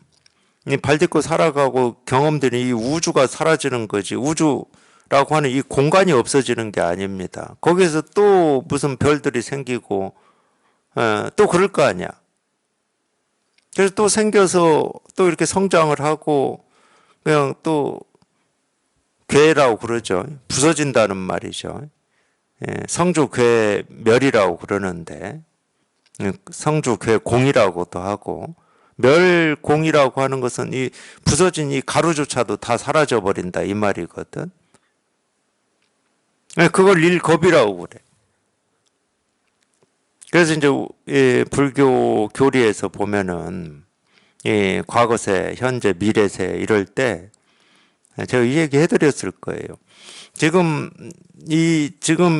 발 딛고 살아가고 경험되는 이 우주가 사라지는 거지. 우주라고 하는 이 공간이 없어지는 게 아닙니다. 거기에서 또 무슨 별들이 생기고 또 그럴 거 아니야. 그래서 또 생겨서 또 이렇게 성장을 하고 그냥 또 괴라고 그러죠. 부서진다는 말이죠. 성주괴멸이라고 그러는데 성주괴공이라고도 하고 멸공이라고 하는 것은 이 부서진 이 가루조차도 다 사라져 버린다 이 말이거든. 그걸 일겁이라고 그래. 그래서 이제 불교 교리에서 보면은 과거세, 현재, 미래세 이럴 때 제가 이 얘기 해드렸을 거예요.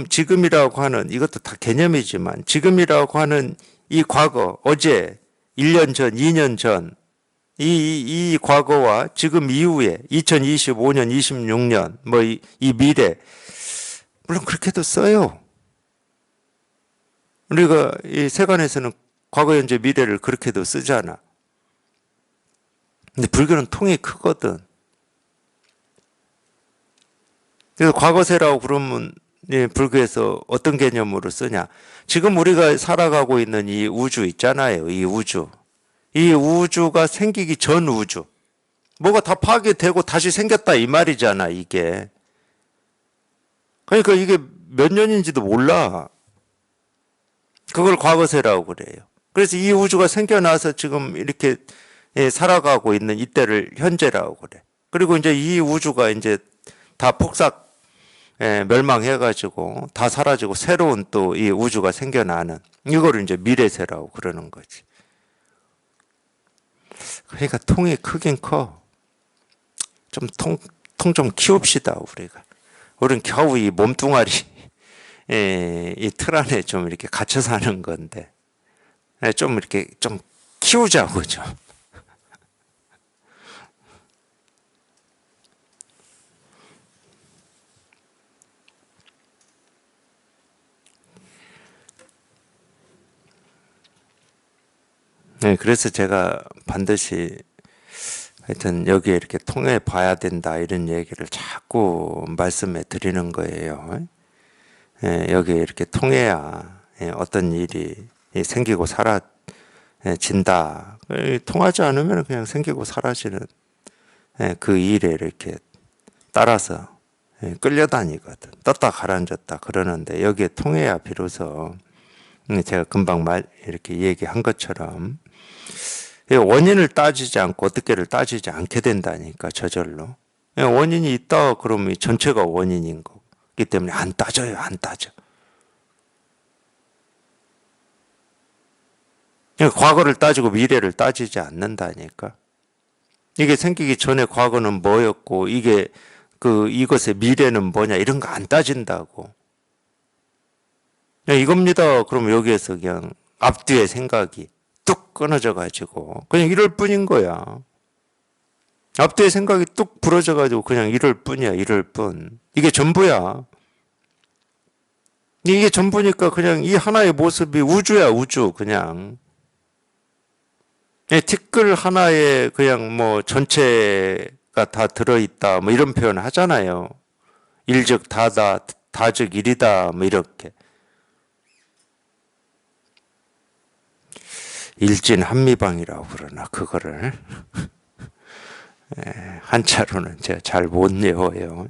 지금이라고 하는 이것도 다 개념이지만 지금이라고 하는 이 과거, 어제, 1년 전, 2년 전, 이 과거와 지금 이후에 2025년, 26년, 이 미래, 물론 그렇게도 써요. 우리가 이 세간에서는 과거, 현재, 미래를 그렇게도 쓰잖아. 근데 불교는 통이 크거든. 그래서 과거세라고 그러면 불교에서 어떤 개념으로 쓰냐. 지금 우리가 살아가고 있는 이 우주 있잖아요. 이 우주. 이 우주가 생기기 전 우주. 뭐가 다 파괴되고 다시 생겼다 이 말이잖아, 이게. 그러니까 이게 몇 년인지도 몰라. 그걸 과거세라고 그래요. 그래서 이 우주가 생겨나서 지금 이렇게 살아가고 있는 이때를 현재라고 그래. 그리고 이제 이 우주가 이제 다 폭삭 멸망해가지고 다 사라지고 새로운 또 이 우주가 생겨나는 이거를 이제 미래세라고 그러는 거지. 그러니까 통이 크긴 커. 좀 통 좀 키웁시다 우리가. 우리는 겨우 이 몸뚱아리 이 틀 안에 좀 이렇게 갇혀 사는 건데 좀 이렇게 좀 키우자고 좀. 네, 그래서 제가 반드시 하여튼 여기에 이렇게 통해 봐야 된다 이런 얘기를 자꾸 말씀해 드리는 거예요. 여기에 이렇게 통해야 어떤 일이 생기고 사라진다. 통하지 않으면 그냥 생기고 사라지는 그 일에 이렇게 따라서 끌려다니거든. 떴다 가라앉았다 그러는데 여기에 통해야 비로소 제가 금방 이렇게 얘기한 것처럼 원인을 따지지 않고 어떻게를 따지지 않게 된다니까 저절로. 원인이 있다 그러면 전체가 원인인 거기 때문에 안 따져요. 안 따져. 과거를 따지고 미래를 따지지 않는다니까. 이게 생기기 전에 과거는 뭐였고 이것의 미래는 뭐냐 이런 거 안 따진다고. 이겁니다. 그럼 여기에서 그냥 앞뒤의 생각이 뚝 끊어져 가지고 그냥 이럴 뿐인 거야. 앞뒤의 생각이 뚝 부러져 가지고 그냥 이럴 뿐이야. 이럴 뿐. 이게 전부야. 이게 전부니까 그냥 이 하나의 모습이 우주야. 우주 그냥. 티끌 하나에 그냥 뭐 전체가 다 들어있다 뭐 이런 표현 하잖아요. 일즉 다다 다즉 일이다 뭐 이렇게. 일진한미방이라고 그러나 그거를 한자로는 제가 잘 못 외워요.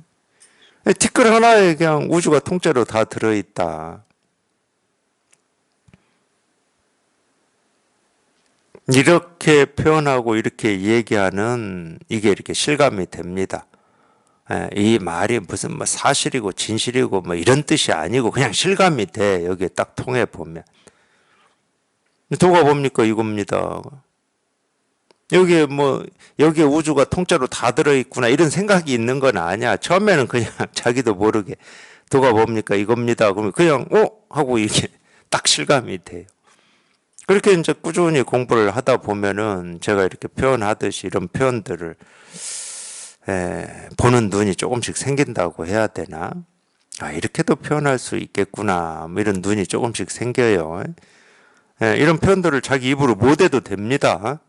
티끌 하나에 그냥 우주가 통째로 다 들어있다. 이렇게 표현하고 이렇게 얘기하는 이게 이렇게 실감이 됩니다. 이 말이 무슨 뭐 사실이고 진실이고 뭐 이런 뜻이 아니고 그냥 실감이 돼. 여기에 딱 통해 보면. 도가 뭡니까 이겁니다. 여기에 우주가 통째로 다 들어있구나 이런 생각이 있는 건 아니야. 처음에는 그냥 자기도 모르게 도가 뭡니까 이겁니다. 그러면 그냥 하고 이렇게 딱 실감이 돼요. 그렇게 이제 꾸준히 공부를 하다 보면은 제가 이렇게 표현하듯이 이런 표현들을 보는 눈이 조금씩 생긴다고 해야 되나? 이렇게도 표현할 수 있겠구나. 뭐 이런 눈이 조금씩 생겨요. 예, 이런 표현들을 자기 입으로 못 해도 됩니다.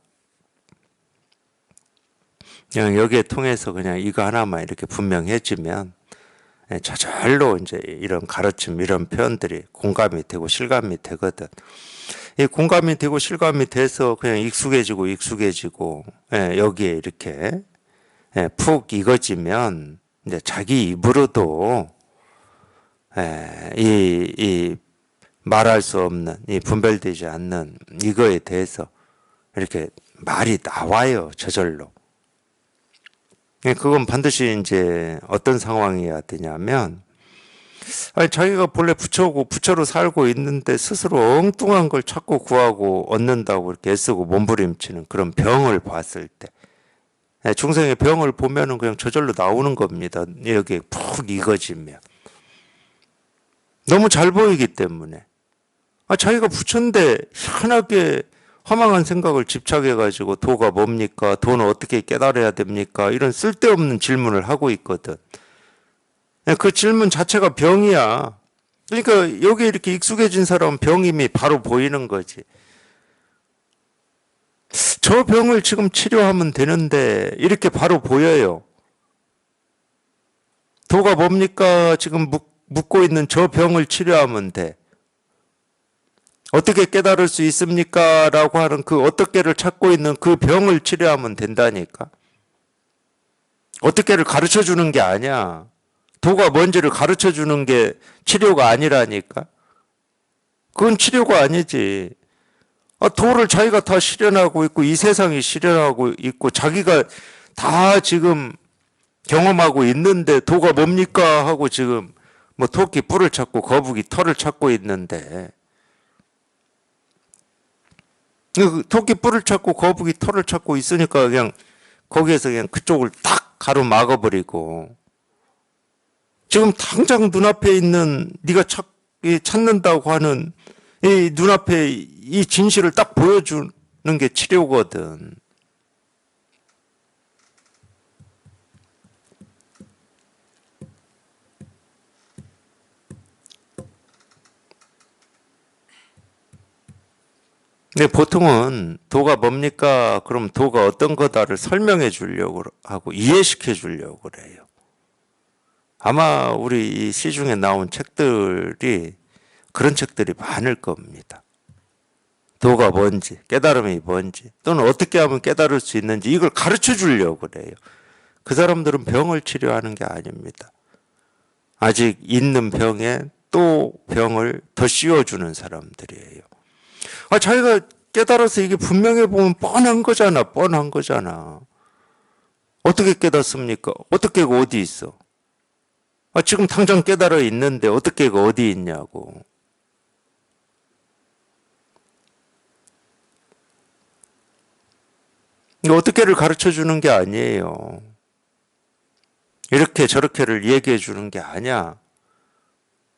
그냥 여기에 통해서 그냥 이거 하나만 이렇게 분명해지면 예, 저절로 이제 이런 가르침, 이런 표현들이 공감이 되고 실감이 되거든. 이 공감이 되고 실감이 돼서 그냥 익숙해지고 예, 여기에 이렇게 예, 푹 익어지면 이제 자기 입으로도 예, 이 말할 수 없는 이 분별되지 않는 이거에 대해서 이렇게 말이 나와요, 저절로. 예, 그건 반드시 이제 어떤 상황이어야 되냐면, 아니, 자기가 본래 부처고 부처로 살고 있는데 스스로 엉뚱한 걸 찾고 구하고 얻는다고 이렇게 애쓰고 몸부림치는 그런 병을 봤을 때, 예, 중생의 병을 보면은 그냥 저절로 나오는 겁니다. 여기에 푹 익어지면. 너무 잘 보이기 때문에. 아, 자기가 부처인데 희한하게 허망한 생각을 집착해가지고 도가 뭡니까? 도는 어떻게 깨달아야 됩니까? 이런 쓸데없는 질문을 하고 있거든. 그 질문 자체가 병이야. 그러니까 여기 이렇게 익숙해진 사람은 병임이 바로 보이는 거지. 저 병을 지금 치료하면 되는데 이렇게 바로 보여요. 도가 뭡니까? 지금 묻고 있는 저 병을 치료하면 돼. 어떻게 깨달을 수 있습니까? 라고 하는 그 어떻게를 찾고 있는 그 병을 치료하면 된다니까. 어떻게를 가르쳐 주는 게 아니야. 도가 뭔지를 가르쳐 주는 게 치료가 아니라니까. 그건 치료가 아니지. 아, 도를 자기가 다 실현하고 있고 이 세상이 실현하고 있고 자기가 다 지금 경험하고 있는데 도가 뭡니까? 하고 지금 뭐 토끼 뿔을 찾고 거북이 털을 찾고 있는데 토끼 뿔을 찾고 거북이 털을 찾고 있으니까 그냥 거기에서 그냥 그쪽을 딱 가로막아버리고 지금 당장 눈앞에 있는 네가 찾는다고 하는 이 눈앞에 이 진실을 딱 보여주는 게 치료거든. 근데 보통은 도가 뭡니까? 그럼 도가 어떤 거다를 설명해 주려고 하고 이해시켜 주려고 그래요. 아마 우리 이 시중에 나온 책들이 그런 책들이 많을 겁니다. 도가 뭔지, 깨달음이 뭔지, 또는 어떻게 하면 깨달을 수 있는지 이걸 가르쳐 주려고 그래요. 그 사람들은 병을 치료하는 게 아닙니다. 아직 있는 병에 또 병을 더 씌워주는 사람들이에요. 아, 자기가 깨달아서 이게 분명해 보면 뻔한 거잖아. 뻔한 거잖아. 어떻게 깨닫습니까? 어떻게 그 어디 있어? 아, 지금 당장 깨달아 있는데 어떻게 그 어디 있냐고. 이거 어떻게를 가르쳐 주는 게 아니에요. 이렇게 저렇게를 얘기해 주는 게 아니야.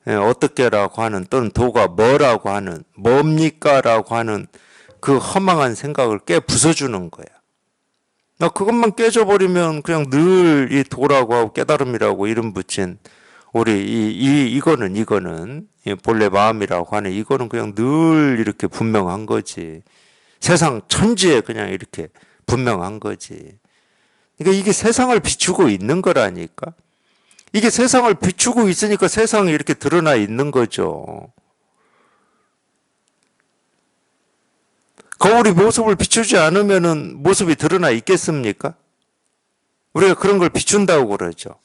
예, 어떻게라고 하는 또는 도가 뭐라고 하는 뭡니까라고 하는 그 허망한 생각을 깨 부숴주는 거야. 나 그것만 깨져버리면 그냥 늘 이 도라고 하고 깨달음이라고 이름 붙인 우리 이거는 이 본래 마음이라고 하는 이거는 그냥 늘 이렇게 분명한 거지. 세상 천지에 그냥 이렇게 분명한 거지. 그러니까 이게 세상을 비추고 있는 거라니까. 이게 세상을 비추고 있으니까 세상이 이렇게 드러나 있는 거죠. 거울이 모습을 비추지 않으면은 모습이 드러나 있겠습니까? 우리가 그런 걸 비춘다고 그러죠.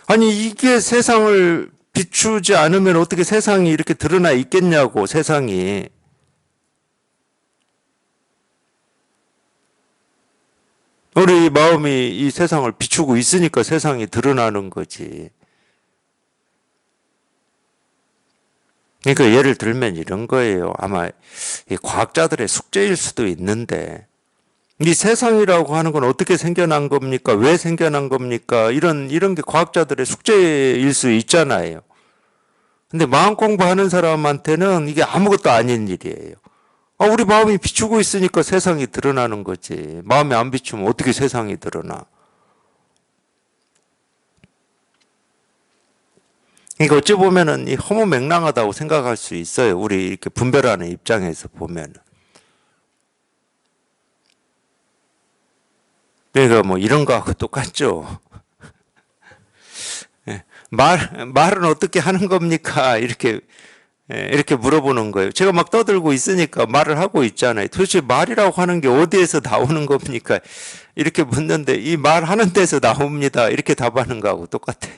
아니, 이게 세상을 비추지 않으면 어떻게 세상이 이렇게 드러나 있겠냐고, 세상이. 우리 마음이 이 세상을 비추고 있으니까 세상이 드러나는 거지. 그러니까 예를 들면 이런 거예요. 아마 과학자들의 숙제일 수도 있는데 이 세상이라고 하는 건 어떻게 생겨난 겁니까? 왜 생겨난 겁니까? 이런 게 과학자들의 숙제일 수 있잖아요. 근데 마음 공부하는 사람한테는 이게 아무것도 아닌 일이에요. 아, 우리 마음이 비추고 있으니까 세상이 드러나는 거지. 마음이 안 비추면 어떻게 세상이 드러나? 그러니까 어찌 보면은 이 허무맹랑하다고 생각할 수 있어요. 우리 이렇게 분별하는 입장에서 보면은. 그러니까 뭐 이런 거하고 똑같죠. 예. 말은 어떻게 하는 겁니까? 이렇게 물어보는 거예요. 제가 막 떠들고 있으니까 말을 하고 있잖아요. 도대체 말이라고 하는 게 어디에서 나오는 겁니까? 이렇게 묻는데 이 말하는 데서 나옵니다. 이렇게 답하는 거하고 똑같아.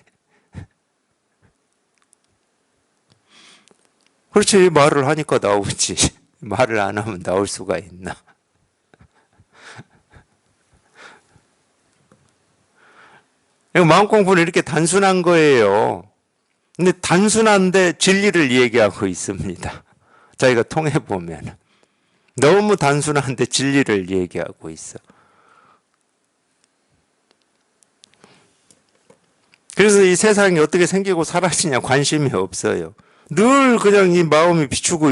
그렇지. 말을 하니까 나오지. 말을 안 하면 나올 수가 있나? 마음 공부는 이렇게 단순한 거예요. 근데 단순한데 진리를 얘기하고 있습니다. 자기가 통해보면. 너무 단순한데 진리를 얘기하고 있어. 그래서 이 세상이 어떻게 생기고 사라지냐 관심이 없어요. 늘 그냥 이 마음이 비추고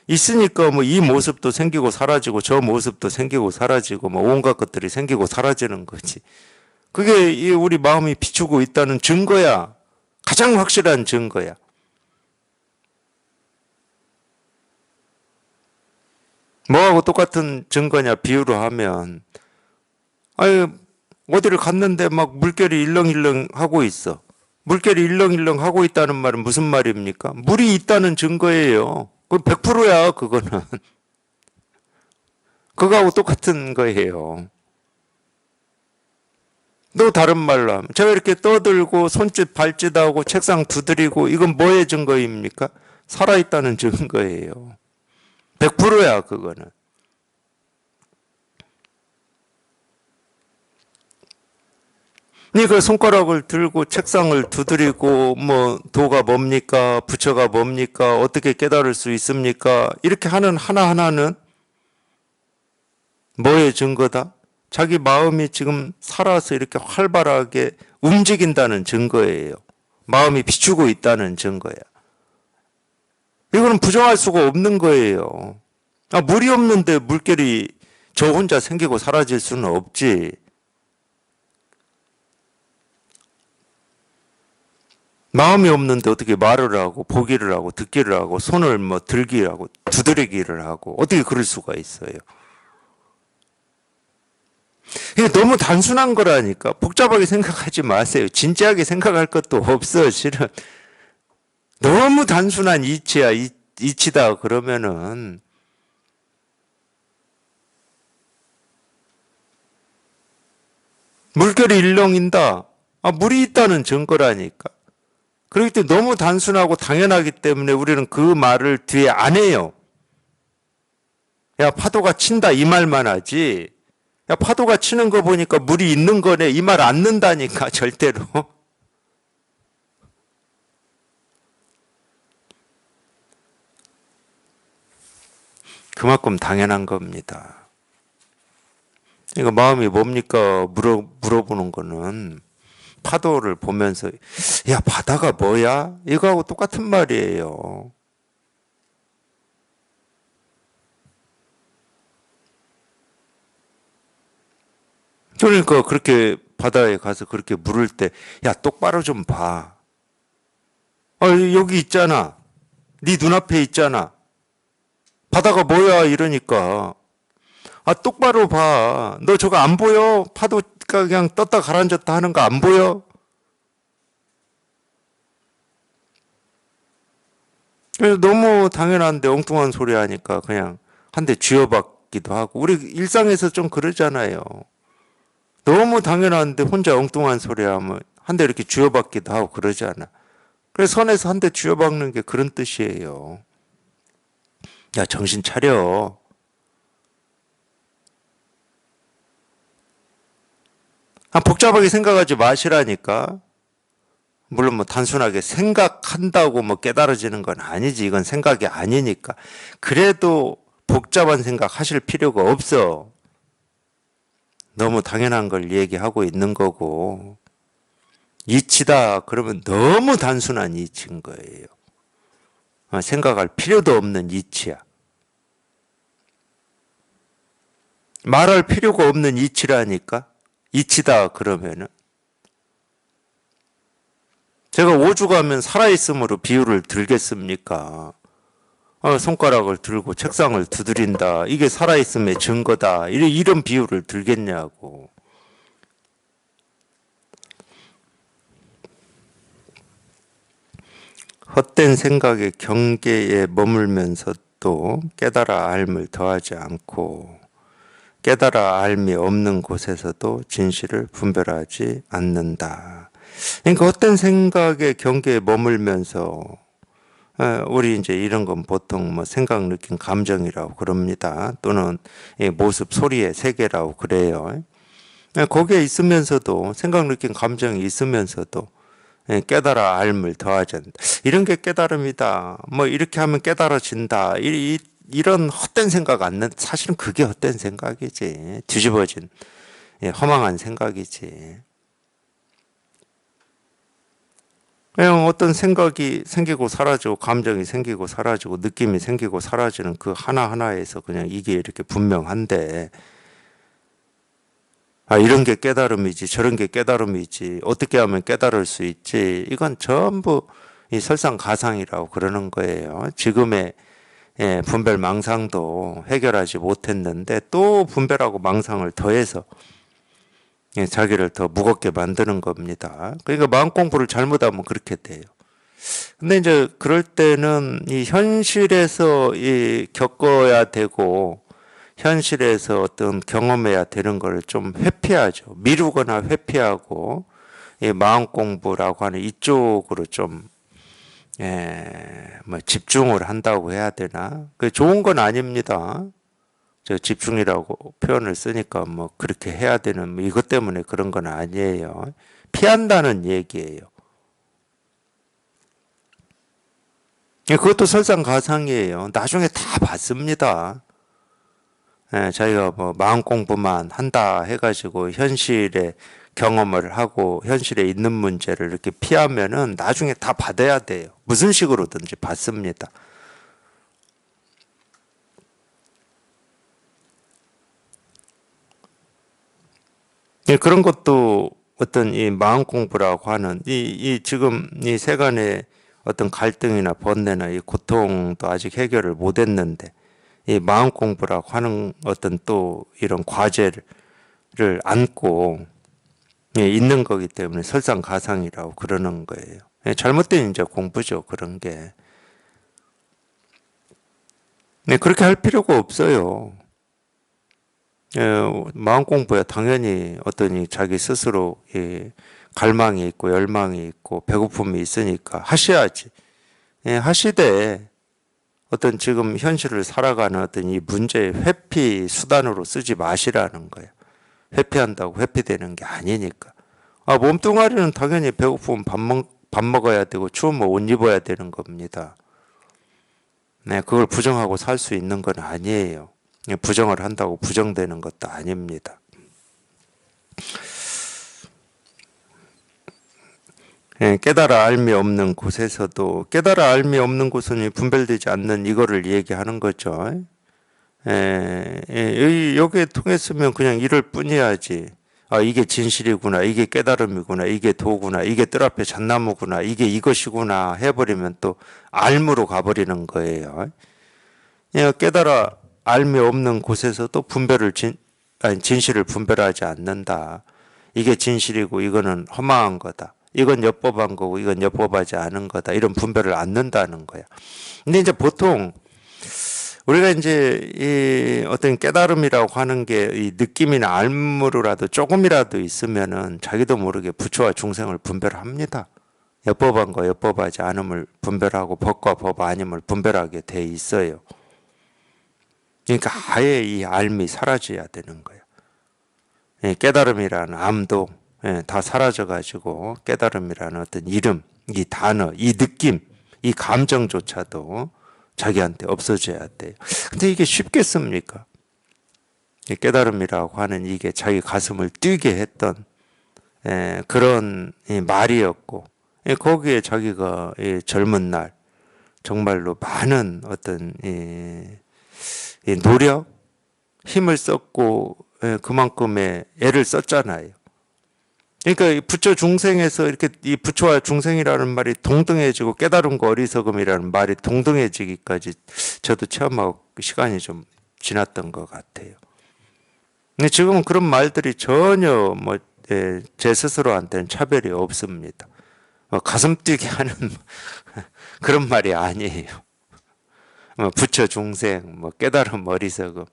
있으니까 뭐 이 모습도 생기고 사라지고 저 모습도 생기고 사라지고 뭐 온갖 것들이 생기고 사라지는 거지. 그게 이 우리 마음이 비추고 있다는 증거야. 가장 확실한 증거야. 뭐하고 똑같은 증거냐 비유로 하면 아유 어디를 갔는데 막 물결이 일렁일렁 하고 있어. 물결이 일렁일렁 하고 있다는 말은 무슨 말입니까? 물이 있다는 증거예요. 그 100%야 그거는. 그거하고 똑같은 거예요. 또 다른 말로 하면 제가 이렇게 떠들고 손짓 발짓하고 책상 두드리고 이건 뭐의 증거입니까? 살아있다는 증거예요. 100%야 그거는. 그 손가락을 들고 책상을 두드리고 뭐 도가 뭡니까? 부처가 뭡니까? 어떻게 깨달을 수 있습니까? 이렇게 하는 하나하나는 뭐의 증거다? 자기 마음이 지금 살아서 이렇게 활발하게 움직인다는 증거예요. 마음이 비추고 있다는 증거야. 이거는 부정할 수가 없는 거예요. 물이 없는데 물결이 저 혼자 생기고 사라질 수는 없지. 마음이 없는데 어떻게 말을 하고 보기를 하고 듣기를 하고 손을 뭐 들기를 하고 두드리기를 하고 어떻게 그럴 수가 있어요. 이게 너무 단순한 거라니까. 복잡하게 생각하지 마세요. 진지하게 생각할 것도 없어. 실은 너무 단순한 이치야. 이치다 그러면은 물결이 일렁인다. 물이 있다는 증거라니까. 그렇기 때문에 너무 단순하고 당연하기 때문에 우리는 그 말을 뒤에 안 해요. 야, 파도가 친다 이 말만 하지. 야, 파도가 치는 거 보니까 물이 있는 거네 이 말 안 는다니까 절대로. 그만큼 당연한 겁니다. 그러니까 마음이 뭡니까 물어보는 거는 파도를 보면서 야 바다가 뭐야? 이거하고 똑같은 말이에요. 그러니까 그렇게 바다에 가서 그렇게 물을 때 야 똑바로 좀 봐. 여기 있잖아. 네 눈앞에 있잖아. 바다가 뭐야 이러니까 똑바로 봐. 너 저거 안 보여? 파도가 그냥 떴다 가라앉았다 하는 거 안 보여? 그래서 너무 당연한데 엉뚱한 소리 하니까 그냥 한 대 쥐어박기도 하고 우리 일상에서 좀 그러잖아요. 너무 당연한데 혼자 엉뚱한 소리 하면 한 대 이렇게 쥐어박기도 하고 그러잖아. 그래서 선에서 한 대 쥐어박는 게 그런 뜻이에요. 야 정신 차려. 복잡하게 생각하지 마시라니까. 물론 뭐 단순하게 생각한다고 뭐 깨달아지는 건 아니지. 이건 생각이 아니니까. 그래도 복잡한 생각 하실 필요가 없어. 너무 당연한 걸 얘기하고 있는 거고. 이치다 그러면 너무 단순한 이치인 거예요. 생각할 필요도 없는 이치야. 말할 필요가 없는 이치라니까. 이치다 그러면은 제가 오죽하면 살아있음으로 비유를 들겠습니까? 손가락을 들고 책상을 두드린다. 이게 살아있음의 증거다. 이런 비유를 들겠냐고. 헛된 생각의 경계에 머물면서도 깨달아 알을 더하지 않고 깨달아 알미 없는 곳에서도 진실을 분별하지 않는다. 그러니까 헛된 생각의 경계에 머물면서 우리 이제 이런 건 보통 뭐 생각, 느낌, 감정이라고 그럽니다. 또는 모습, 소리의 세계라고 그래요. 거기에 있으면서도 생각, 느낌, 감정이 있으면서도 깨달아 알을 더하지 않는다. 이런 게 깨달음이다. 뭐 이렇게 하면 깨달아진다. 이런 헛된 생각 않는, 사실은 그게 헛된 생각이지. 뒤집어진 허망한 생각이지. 그냥 어떤 생각이 생기고 사라지고 감정이 생기고 사라지고 느낌이 생기고 사라지는 그 하나하나에서 그냥 이게 이렇게 분명한데, 이런 게 깨달음이지 저런 게 깨달음이지 어떻게 하면 깨달을 수 있지, 이건 전부 이 설상가상이라고 그러는 거예요. 지금의 분별 망상도 해결하지 못했는데 또 분별하고 망상을 더해서 자기를 더 무겁게 만드는 겁니다. 그러니까 마음 공부를 잘못하면 그렇게 돼요. 근데 이제 그럴 때는 이 현실에서 겪어야 되고 현실에서 어떤 경험해야 되는 걸 좀 회피하죠. 미루거나 회피하고 이 마음 공부라고 하는 이쪽으로 좀 뭐 집중을 한다고 해야 되나? 그 좋은 건 아닙니다. 저 집중이라고 표현을 쓰니까 뭐 그렇게 해야 되는 뭐 이것 때문에 그런 건 아니에요. 피한다는 얘기예요. 그것도 설상가상이에요. 나중에 다 받습니다. 자기가 뭐 마음 공부만 한다 해가지고 현실에 경험을 하고 현실에 있는 문제를 이렇게 피하면은 나중에 다 받아야 돼요. 무슨 식으로든지 받습니다. 그런 것도 어떤 이 마음 공부라고 하는 이 지금 이 세간의 어떤 갈등이나 번뇌나 이 고통도 아직 해결을 못 했는데 이 마음 공부라고 하는 어떤 또 이런 과제를 안고 있는 거기 때문에 설상가상이라고 그러는 거예요. 잘못된 이제 공부죠, 그런 게. 그렇게 할 필요가 없어요. 마음 공부야 당연히 어떤 자기 스스로 갈망이 있고 열망이 있고 배고픔이 있으니까 하셔야지. 하시되 어떤 지금 현실을 살아가는 어떤 이 문제의 회피 수단으로 쓰지 마시라는 거예요. 회피한다고 회피되는 게 아니니까. 몸뚱아리는 당연히 배고프면 밥 먹어야 되고 추우면 옷 입어야 되는 겁니다. 그걸 부정하고 살 수 있는 건 아니에요. 부정을 한다고 부정되는 것도 아닙니다. 깨달아 알미 없는 곳에서도 깨달아 알미 없는 곳은 분별되지 않는 이거를 얘기하는 거죠. 여기에 통했으면 그냥 이럴 뿐이야지. 이게 진실이구나, 이게 깨달음이구나, 이게 도구나, 이게 뜰 앞에 잣나무구나, 이게 이것이구나 해버리면 또 알무로 가버리는 거예요. 깨달아 알미 없는 곳에서도 진실을 분별하지 않는다. 이게 진실이고 이거는 허망한 거다. 이건 엽법한 거고 이건 엽법하지 않은 거다. 이런 분별을 않는다는 거야. 근데 이제 보통 우리가 이제 이 어떤 깨달음이라고 하는 게 이 느낌이나 알무로라도 조금이라도 있으면은 자기도 모르게 부처와 중생을 분별합니다. 엽법한 거 엽법하지 않음을 분별하고 법과 법 아님을 분별하게 돼 있어요. 그러니까 아예 이 알미 사라져야 되는 거예요. 깨달음이라는 암도 다 사라져가지고 깨달음이라는 어떤 이름, 이 단어, 이 느낌, 이 감정조차도 자기한테 없어져야 돼요. 근데 이게 쉽겠습니까? 깨달음이라고 하는 이게 자기 가슴을 뛰게 했던 그런 말이었고 거기에 자기가 젊은 날 정말로 많은 어떤 노력, 힘을 썼고 그만큼의 애를 썼잖아요. 그러니까 이 부처 중생에서 이렇게 이 부처와 중생이라는 말이 동등해지고 깨달음과 어리석음이라는 말이 동등해지기까지 저도 체험하고 시간이 좀 지났던 것 같아요. 근데 지금은 그런 말들이 전혀 제 스스로한테는 차별이 없습니다. 가슴 뛰게 하는 그런 말이 아니에요. 부처 중생, 깨달음 어리석음,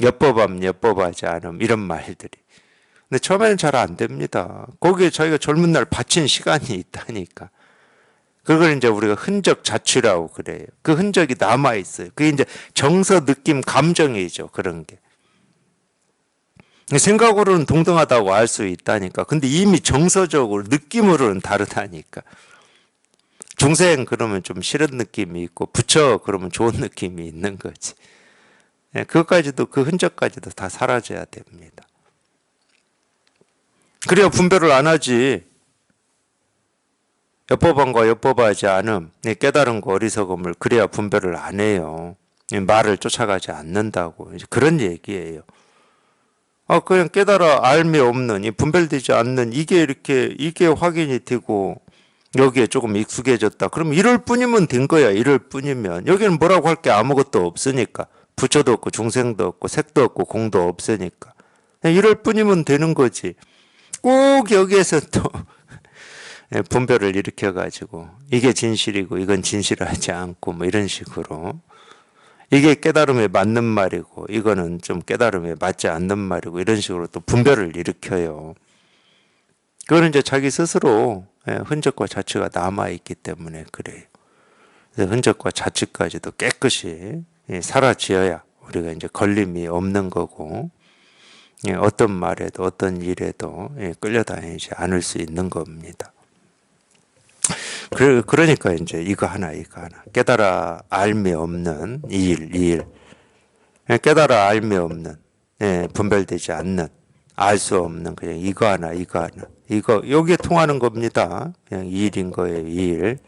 엿법함 엿법하지 않음 이런 말들이. 근데 처음에는 잘 안 됩니다. 거기에 자기가 젊은 날 바친 시간이 있다니까. 그걸 이제 우리가 흔적 자취라고 그래요. 그 흔적이 남아 있어요. 그게 이제 정서, 느낌, 감정이죠. 그런 게. 생각으로는 동등하다고 알 수 있다니까. 근데 이미 정서적으로 느낌으로는 다르다니까. 중생 그러면 좀 싫은 느낌이 있고 부처 그러면 좋은 느낌이 있는 거지. 그것까지도 그 흔적까지도 다 사라져야 됩니다. 그래야 분별을 안 하지. 엿법함과 엿법하지 않음, 깨달음과 어리석음을 그래야 분별을 안 해요. 말을 쫓아가지 않는다고 이제 그런 얘기예요. 그냥 깨달아 알미 없는 이 분별되지 않는 이게 확인이 되고 여기에 조금 익숙해졌다. 그럼 이럴 뿐이면 된 거야. 이럴 뿐이면 여기는 뭐라고 할 게 아무것도 없으니까 부처도 없고 중생도 없고 색도 없고 공도 없으니까 이럴 뿐이면 되는 거지. 꼭 여기에서 또 분별을 일으켜가지고 이게 진실이고 이건 진실하지 않고 이런 식으로 이게 깨달음에 맞는 말이고 이거는 좀 깨달음에 맞지 않는 말이고 이런 식으로 또 분별을 일으켜요. 그거는 이제 자기 스스로 흔적과 자취가 남아있기 때문에 그래요. 그래서 흔적과 자취까지도 깨끗이 사라지어야 우리가 이제 걸림이 없는 거고 어떤 말에도 어떤 일에도 끌려다니지 않을 수 있는 겁니다. 그러니까 이제 이거 하나. 깨달아 알미 없는 이 일. 깨달아 알미 없는, 분별되지 않는, 알 수 없는 그냥 이거 하나. 여기에 통하는 겁니다. 그냥 이 일인 거예요, 이 일.